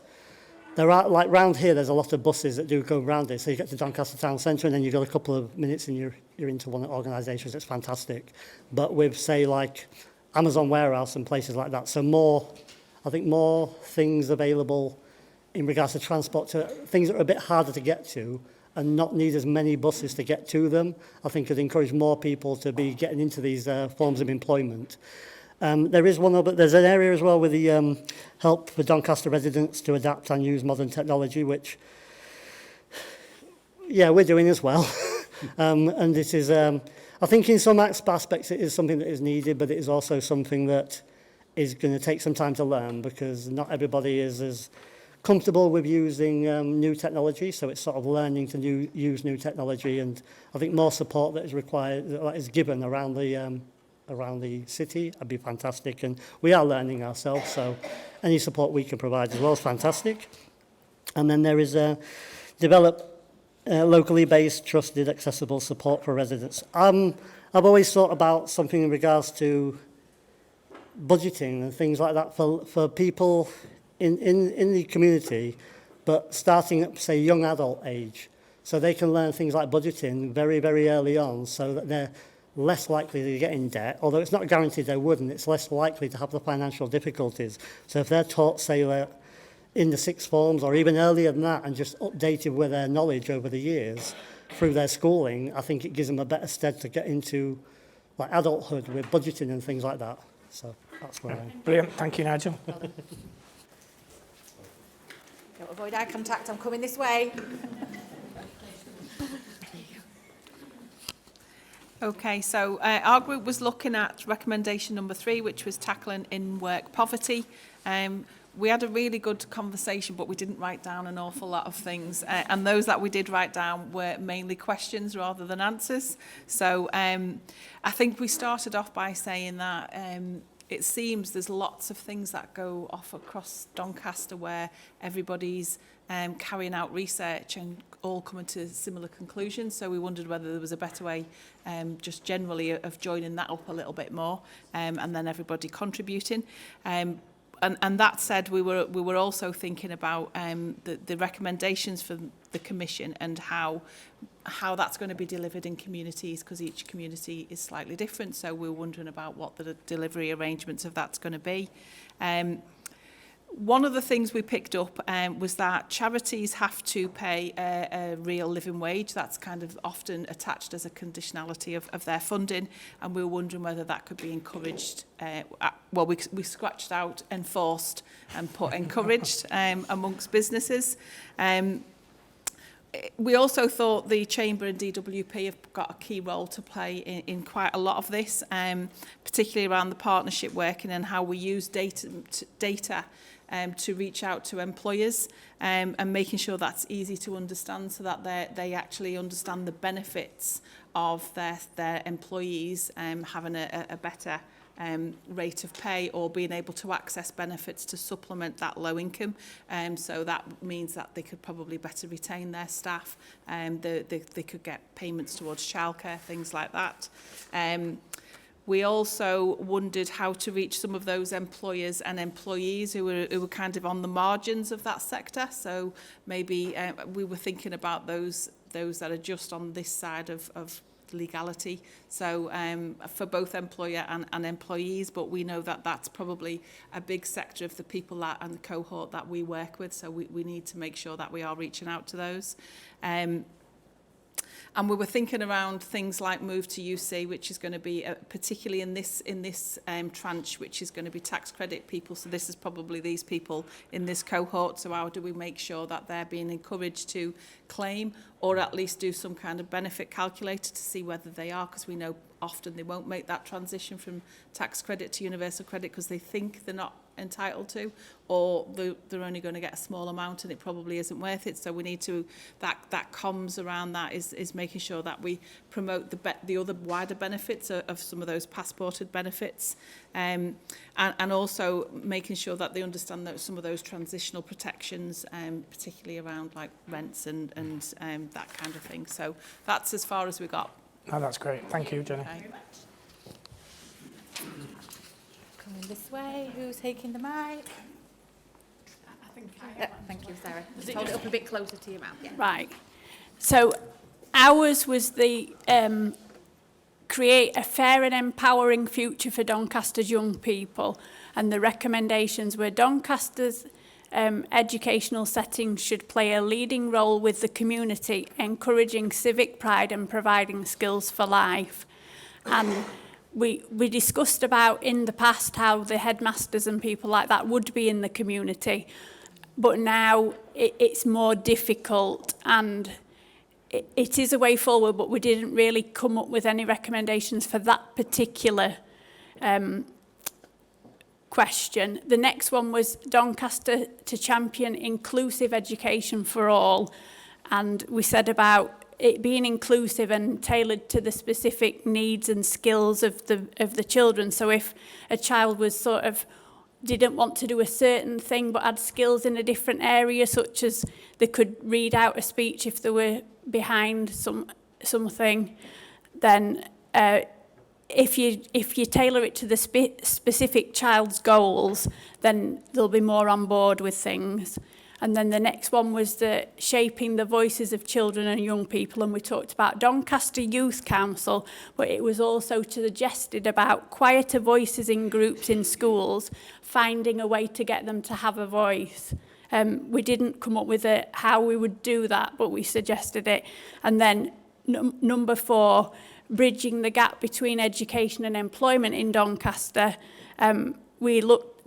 there are, like round here, there's a lot of buses that do go round it. So you get to Doncaster Town Centre and then you've got a couple of minutes and you're into one of the organisations. It's fantastic. But with, say, like Amazon Warehouse and places like that, so I think more things available in regards to transport, to things that are a bit harder to get to and not need as many buses to get to them, I think could encourage more people to be getting into these forms of employment. There's an area as well with the help for Doncaster residents to adapt and use modern technology, which, yeah, we're doing as well. And it is, I think in some aspects it is something that is needed, but it is also something that is going to take some time to learn, because not everybody is as comfortable with using new technology, so it's sort of learning to use new technology, and I think more support that is required, that is given around the city, would be fantastic, and we are learning ourselves, so any support we can provide as well is fantastic. And then there is develop locally based, trusted, accessible support for residents. I've always thought about something in regards to budgeting and things like that for people in the community, but starting at, say, young adult age, so they can learn things like budgeting very, very early on, so that they're less likely to get in debt, although it's not guaranteed they wouldn't, it's less likely to have the financial difficulties. So if they're taught, say, in the sixth forms or even earlier than that, and just updated with their knowledge over the years through their schooling, I think it gives them a better stead to get into like adulthood with budgeting and things like that. So that's where I'm. Brilliant. Thank you, Nigel. Don't avoid eye contact, I'm coming this way. Okay, so our group was looking at recommendation number 3, which was tackling in-work poverty. We had a really good conversation, but we didn't write down an awful lot of things. And those that we did write down were mainly questions rather than answers. So I think we started off by saying that it seems there's lots of things that go off across Doncaster where everybody's carrying out research and all coming to similar conclusions. So we wondered whether there was a better way just generally of joining that up a little bit more and then everybody contributing. And that said, we were also thinking about the recommendations for the Commission and how that's going to be delivered in communities, because each community is slightly different. So we're wondering about what the delivery arrangements of that's going to be. One of the things we picked up was that charities have to pay a real living wage. That's kind of often attached as a conditionality of their funding, and we were wondering whether that could be encouraged. Well, we scratched out enforced and put encouraged amongst businesses. We also thought the Chamber and DWP have got a key role to play in quite a lot of this, particularly around the partnership working and how we use data to reach out to employers and making sure that's easy to understand, so that they actually understand the benefits of their employees having a better rate of pay, or being able to access benefits to supplement that low income. So that means that they could probably better retain their staff. They could get payments towards childcare, things like that. We also wondered how to reach some of those employers and employees who were kind of on the margins of that sector. So maybe we were thinking about those that are just on this side of legality. So for both employer and employees, but we know that that's probably a big sector of the people and the cohort that we work with. So we need to make sure that we are reaching out to those. And we were thinking around things like move to UC, which is going to be particularly in this tranche, which is going to be tax credit people. So this is probably these people in this cohort. So how do we make sure that they're being encouraged to claim, or at least do some kind of benefit calculator to see whether they are, because we know often they won't make that transition from tax credit to universal credit because they think they're not entitled to, or they're only going to get a small amount and it probably isn't worth it. So we need to, that comms around that is making sure that we promote the other wider benefits of some of those passported benefits, and also making sure that they understand that some of those transitional protections, particularly around like rents and that kind of thing. So that's as far as we got. Oh, that's great. Thank you, Jenny. Okay. Coming this way. Who's taking the mic? I think thank you, Sarah. Just hold it up a bit closer to your mouth. Yeah. Right. So ours was the create a fair and empowering future for Doncaster's young people. And the recommendations were Doncaster's educational settings should play a leading role with the community, encouraging civic pride and providing skills for life. And we discussed about in the past how the headmasters and people like that would be in the community, but now it's more difficult, and it is a way forward, but we didn't really come up with any recommendations for that particular question. The next one was Doncaster to champion inclusive education for all, and we said about it being inclusive and tailored to the specific needs and skills of the children. So if a child was sort of didn't want to do a certain thing but had skills in a different area, such as they could read out a speech if they were behind something, then if you tailor it to the specific child's goals, then they'll be more on board with things. And then the next one was the shaping the voices of children and young people, and we talked about Doncaster Youth Council, but it was also suggested about quieter voices in groups in schools, finding a way to get them to have a voice. We didn't come up with how we would do that, but we suggested it. And then number 4, bridging the gap between education and employment in Doncaster.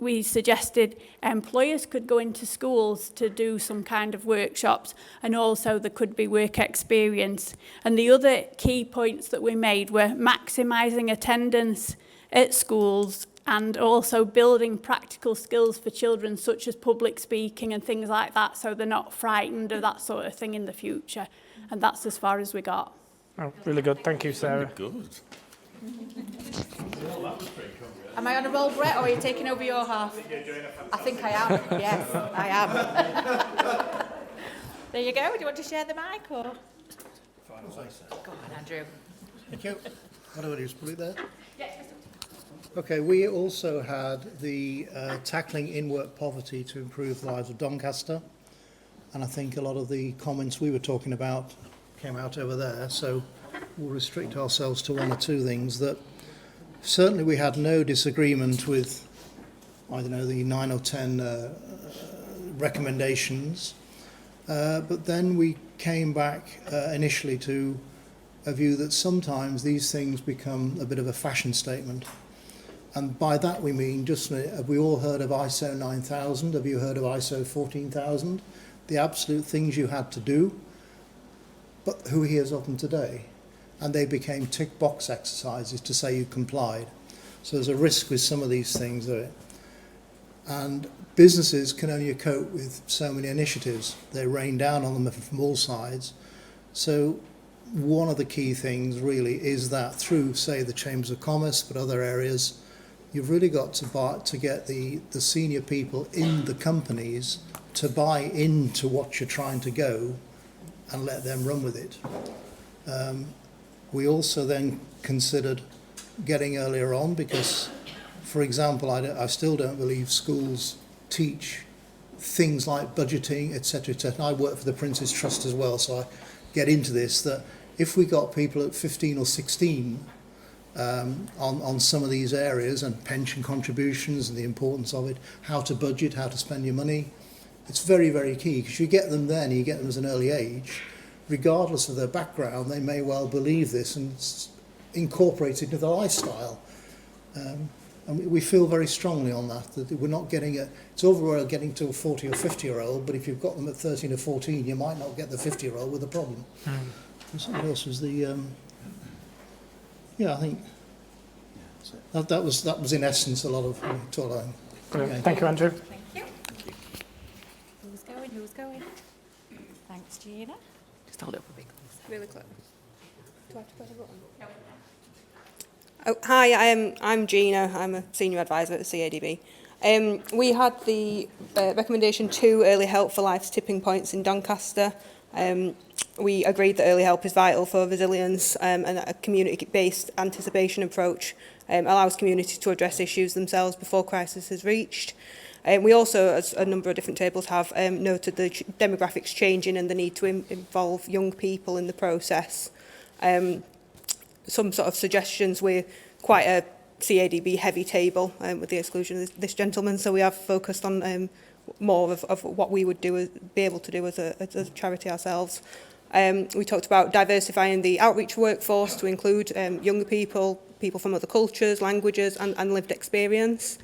We suggested employers could go into schools to do some kind of workshops, and also there could be work experience. And the other key points that we made were maximising attendance at schools and also building practical skills for children, such as public speaking and things like that, so they're not frightened of that sort of thing in the future. And that's as far as we got. Oh, really good. Thank you, Sarah. Good. Am I on a roll, Brett, or are you taking over your half? I think I am. Yes, I am. There you go. Do you want to share the mic, or? Go on, Andrew. Thank you. What do I do? Just put it there? Okay, we also had the tackling in-work poverty to improve the lives of Doncaster, and I think a lot of the comments we were talking about came out over there, so we'll restrict ourselves to one or two things. That certainly we had no disagreement with, I don't know, the 9 or 10 recommendations, but then we came back initially to a view that sometimes these things become a bit of a fashion statement. And by that we mean, have we all heard of ISO 9000? Have you heard of ISO 14000? The absolute things you had to do, but who hears of them today? And they became tick box exercises to say you complied. So there's a risk with some of these things of it. And businesses can only cope with so many initiatives. They rain down on them from all sides. So one of the key things really is that through, say, the Chambers of Commerce, but other areas, you've really got to get the senior people in the companies to buy into what you're trying to go and let them run with it. We also then considered getting earlier on because, for example, I still don't believe schools teach things like budgeting, etc., etc. I work for the Prince's Trust as well, so I get into this, that if we got people at 15 or 16 on some of these areas, and pension contributions and the importance of it, how to budget, how to spend your money, it's very, very key, because you get them then, you get them as an early age, regardless of their background, they may well believe this and incorporate it into their lifestyle. And we feel very strongly on that we're not getting it's overall getting to a 40 or 50-year-old, but if you've got them at 13 or 14, you might not get the 50-year-old with a problem. And something else was I think that was in essence a lot of talking. Brilliant. Thank you, Andrew. Thank you. Who's going? Thanks, Gina. Just hold it up a bit. Really close. Do I have to press a button? No. Oh, hi, I'm Gina. I'm a senior advisor at the CADB. We had the recommendation 2 early help for life's tipping points in Doncaster. We agreed that early help is vital for resilience, and a community-based anticipation approach allows communities to address issues themselves before crisis is reached. We also, as a number of different tables have, noted the demographics changing and the need to involve young people in the process. Some sort of suggestions. We're quite a CADB heavy table with the exclusion of this gentleman, so we have focused on more of what we would be able to do as a charity ourselves. We talked about diversifying the outreach workforce to include younger people, people from other cultures, languages and lived experience.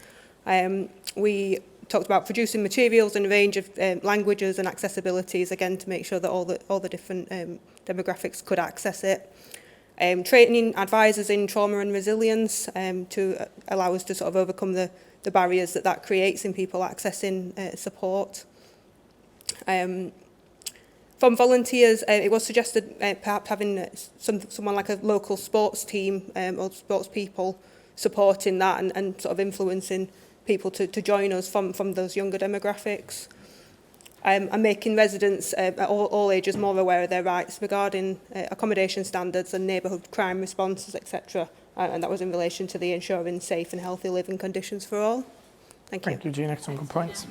We talked about producing materials in a range of languages and accessibilities, again to make sure that all the different demographics could access it. Training advisors in trauma and resilience to allow us to sort of overcome the barriers that creates in people accessing support. From volunteers, it was suggested perhaps having someone like a local sports team or sports people supporting that and sort of influencing people to join us from those younger demographics. And making residents at all ages more aware of their rights regarding accommodation standards and neighbourhood crime responses, etc. And that was in relation to the ensuring safe and healthy living conditions for all. Thank you. Thank you, Gina. Some good points.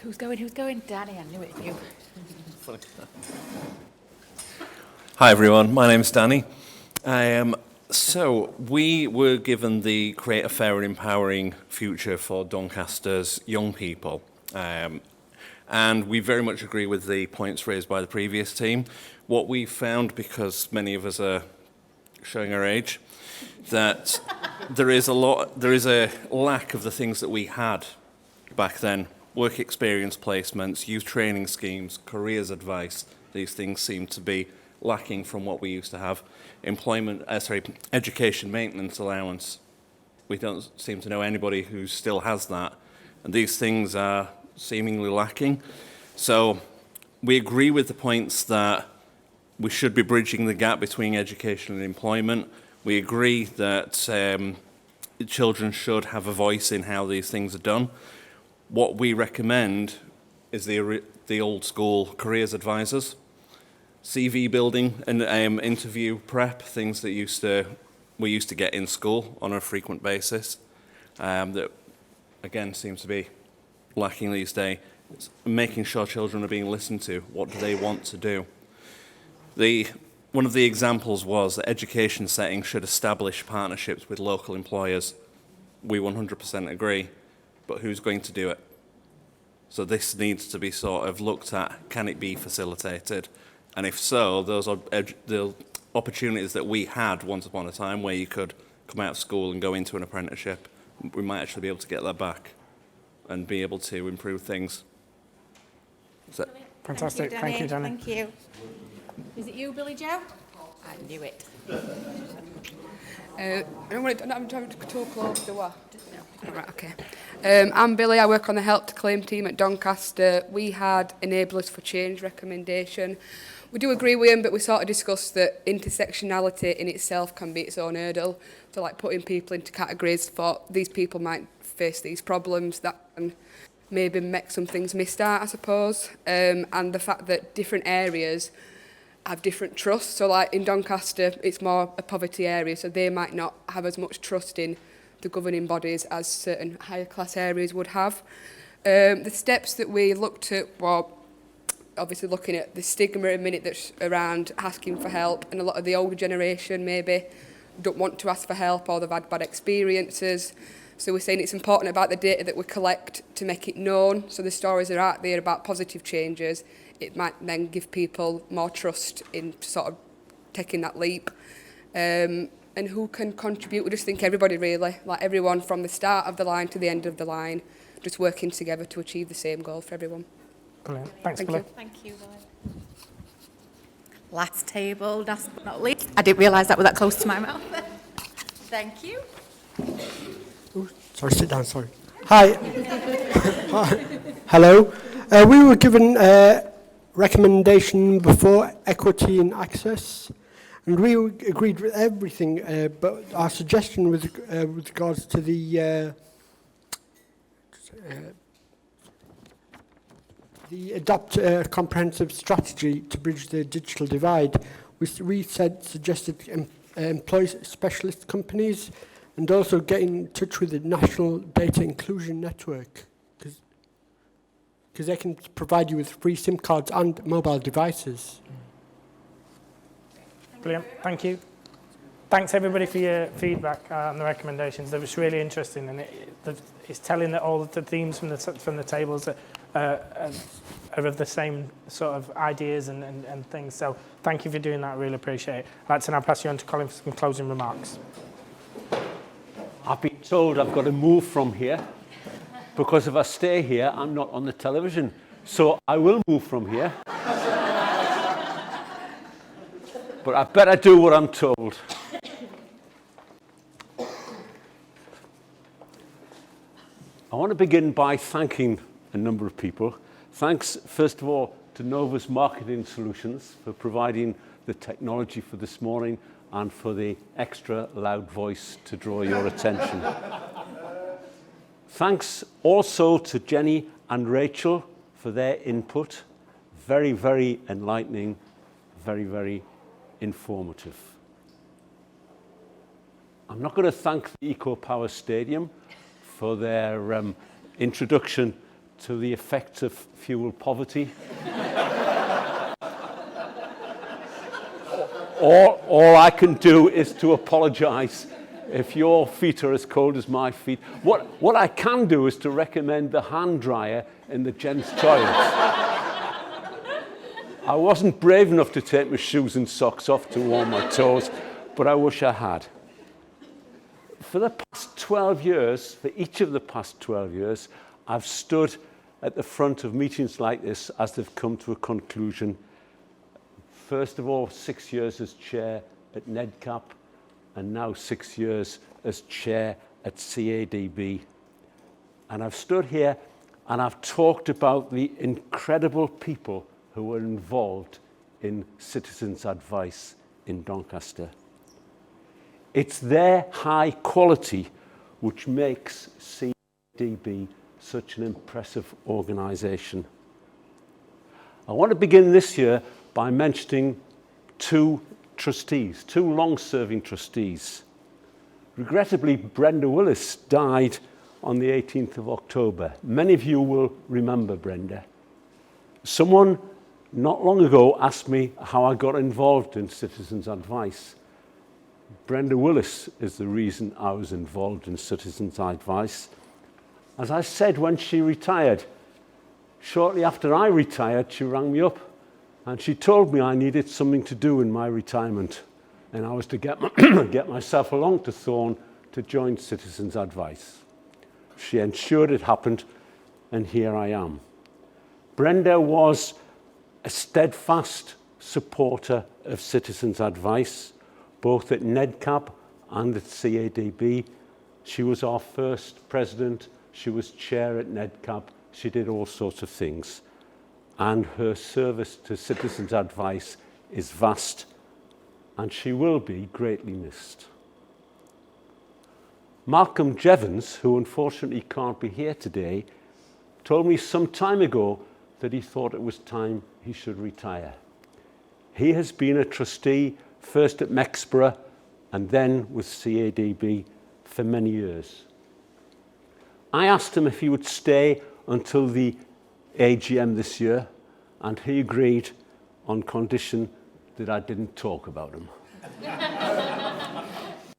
Who's going? Danny, I knew it was you. Hi everyone, my name's Danny. So we were given the create a fair and empowering future for Doncaster's young people. And we very much agree with the points raised by the previous team. What we found, because many of us are showing our age, that there is a lack of the things that we had back then. Work experience placements, youth training schemes, careers advice. These things seem to be lacking from what we used to have. Education maintenance allowance. We don't seem to know anybody who still has that. And these things are seemingly lacking. So we agree with the points that we should be bridging the gap between education and employment. We agree that children should have a voice in how these things are done. What we recommend is the old school careers advisors, CV building and interview prep, things that we used to get in school on a frequent basis, that again seems to be lacking these days. It's making sure children are being listened to. What do they want to do? One of the examples was that education settings should establish partnerships with local employers. We 100% agree, but who's going to do it? So this needs to be sort of looked at. Can it be facilitated? And if so, those are the opportunities that we had once upon a time where you could come out of school and go into an apprenticeship, we might actually be able to get that back and be able to improve things. Fantastic. Thank you, Danny. Thank you. Is it you, Billy Joe? I knew it. I'm trying to talk close to what? Right, okay. I'm Billy. I work on the Help to Claim team at Doncaster. We had Enablers for Change recommendation. We do agree with him, but we sort of discussed that intersectionality in itself can be its own hurdle. So like putting people into categories for these people might face these problems that can maybe make some things missed out, I suppose. And the fact that different areas have different trusts. So like in Doncaster, it's more a poverty area, so they might not have as much trust in the governing bodies as certain higher class areas would have. The steps that we looked at were obviously looking at the stigma a minute that's around asking for help, and a lot of the older generation maybe don't want to ask for help or they've had bad experiences. So we're saying it's important about the data that we collect to make it known. So the stories are out there about positive changes. It might then give people more trust in sort of taking that leap. And who can contribute? We just think everybody really, like everyone from the start of the line to the end of the line, just working together to achieve the same goal for everyone. Brilliant. Thanks, Thank Billy. you. Thank you, Billy. Last table, last but not least. I didn't realise that was that close to my mouth. Thank you. Sorry, sit down, sorry. Hi. Hi. Hello. We were given a recommendation before equity and access, and we agreed with everything, but our suggestion with regards to the adopt a comprehensive strategy to bridge the digital divide, we suggested employ specialist companies and also get in touch with the National Data Inclusion Network, because they can provide you with free SIM cards and mobile devices. Brilliant. Thank you. Thanks everybody for your feedback and the recommendations. That was really interesting, and it's telling that all of the themes from the tables are of the same sort of ideas and things. So thank you for doing that. Really appreciate it. I'd like to now pass you on to Colin for some closing remarks. I've been told I've got to move from here because if I stay here, I'm not on the television. So I will move from here. But I better do what I'm told. I want to begin by thanking a number of people. Thanks, first of all, to Nova's Marketing Solutions for providing the technology for this morning and for the extra loud voice to draw your attention. Thanks also to Jenny and Rachel for their input. Very, very enlightening, very, very informative. I'm not going to thank the Eco Power Stadium for their introduction to the effects of fuel poverty. All I can do is to apologise if your feet are as cold as my feet. What I can do is to recommend the hand dryer in the gents' toilets. I wasn't brave enough to take my shoes and socks off to warm my toes, but I wish I had. For the past 12 years, for each of the past 12 years, I've stood at the front of meetings like this as they've come to a conclusion. First of all, 6 years as chair at NEDCAP, and now 6 years as chair at CADB. And I've stood here and I've talked about the incredible people who were involved in Citizens Advice in Doncaster. It's their high quality which makes CADB such an impressive organisation. I want to begin this year by mentioning two trustees, two long-serving trustees. Regrettably, Brenda Willis died on the 18th of October. Many of you will remember Brenda. Someone not long ago asked me how I got involved in Citizens Advice. Brenda Willis is the reason I was involved in Citizens Advice. As I said when she retired, shortly after I retired, she rang me up and she told me I needed something to do in my retirement, and I was to get myself along to Thorn to join Citizens Advice. She ensured it happened, and here I am. Brenda was a steadfast supporter of Citizens Advice, both at NEDCAP and at CADB. She was our first president. She was chair at NEDCAP. She did all sorts of things. And her service to Citizens Advice is vast, and she will be greatly missed. Malcolm Jevons, who unfortunately can't be here today, told me some time ago that he thought it was time he should retire. He has been a trustee first at Mexborough and then with CADB for many years. I asked him if he would stay until the AGM this year, and he agreed on condition that I didn't talk about him.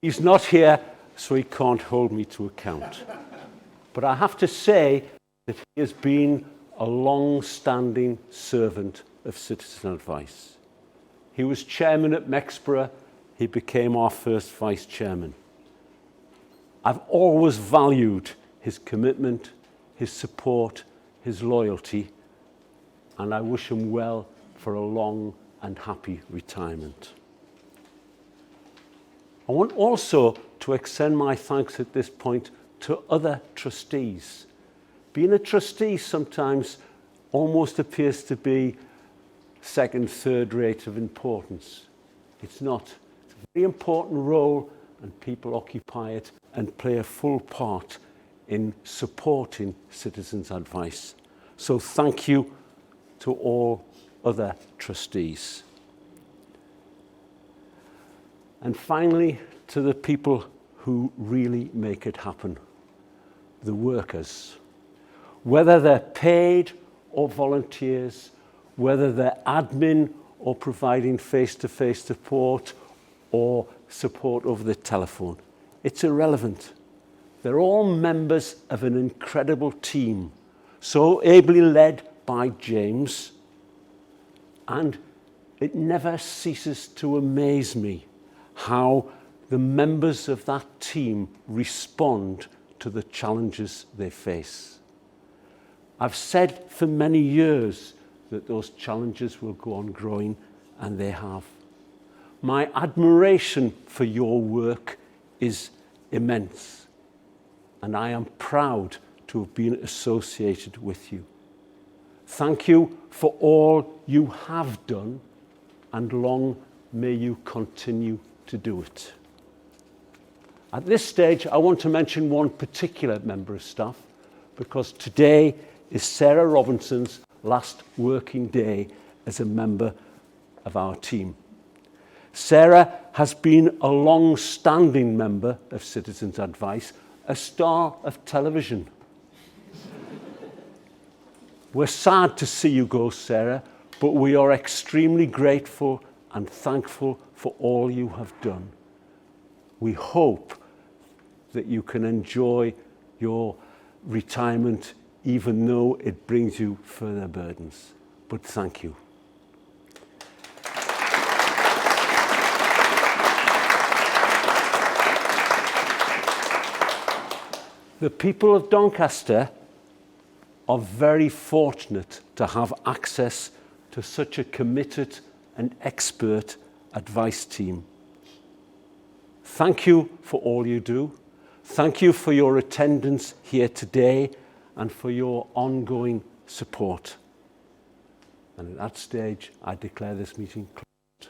He's not here, so he can't hold me to account. But I have to say that he has been a long-standing servant of Citizen Advice. He was chairman at Mexborough. He became our first vice chairman. I've always valued his commitment, his support, his loyalty, and I wish him well for a long and happy retirement. I want also to extend my thanks at this point to other trustees. Being a trustee sometimes almost appears to be second, third rate of importance. It's not. It's a very important role, and people occupy it and play a full part in supporting Citizens Advice. So thank you to all other trustees. And finally, to the people who really make it happen, the workers. Whether they're paid or volunteers, whether they're admin or providing face-to-face support or support over the telephone, it's irrelevant. They're all members of an incredible team, so ably led by James, and it never ceases to amaze me how the members of that team respond to the challenges they face. I've said for many years that those challenges will go on growing, and they have. My admiration for your work is immense, and I am proud to have been associated with you. Thank you for all you have done, and long may you continue to do it. At this stage, I want to mention one particular member of staff, because today is Sarah Robinson's last working day as a member of our team. Sarah has been a long-standing member of Citizens Advice, a star of television. We're sad to see you go, Sarah, but we are extremely grateful and thankful for all you have done. We hope that you can enjoy your retirement, even though it brings you further burdens. But thank you. The people of Doncaster are very fortunate to have access to such a committed and expert advice team. Thank you for all you do. Thank you for your attendance here today and for your ongoing support. And at that stage, I declare this meeting closed.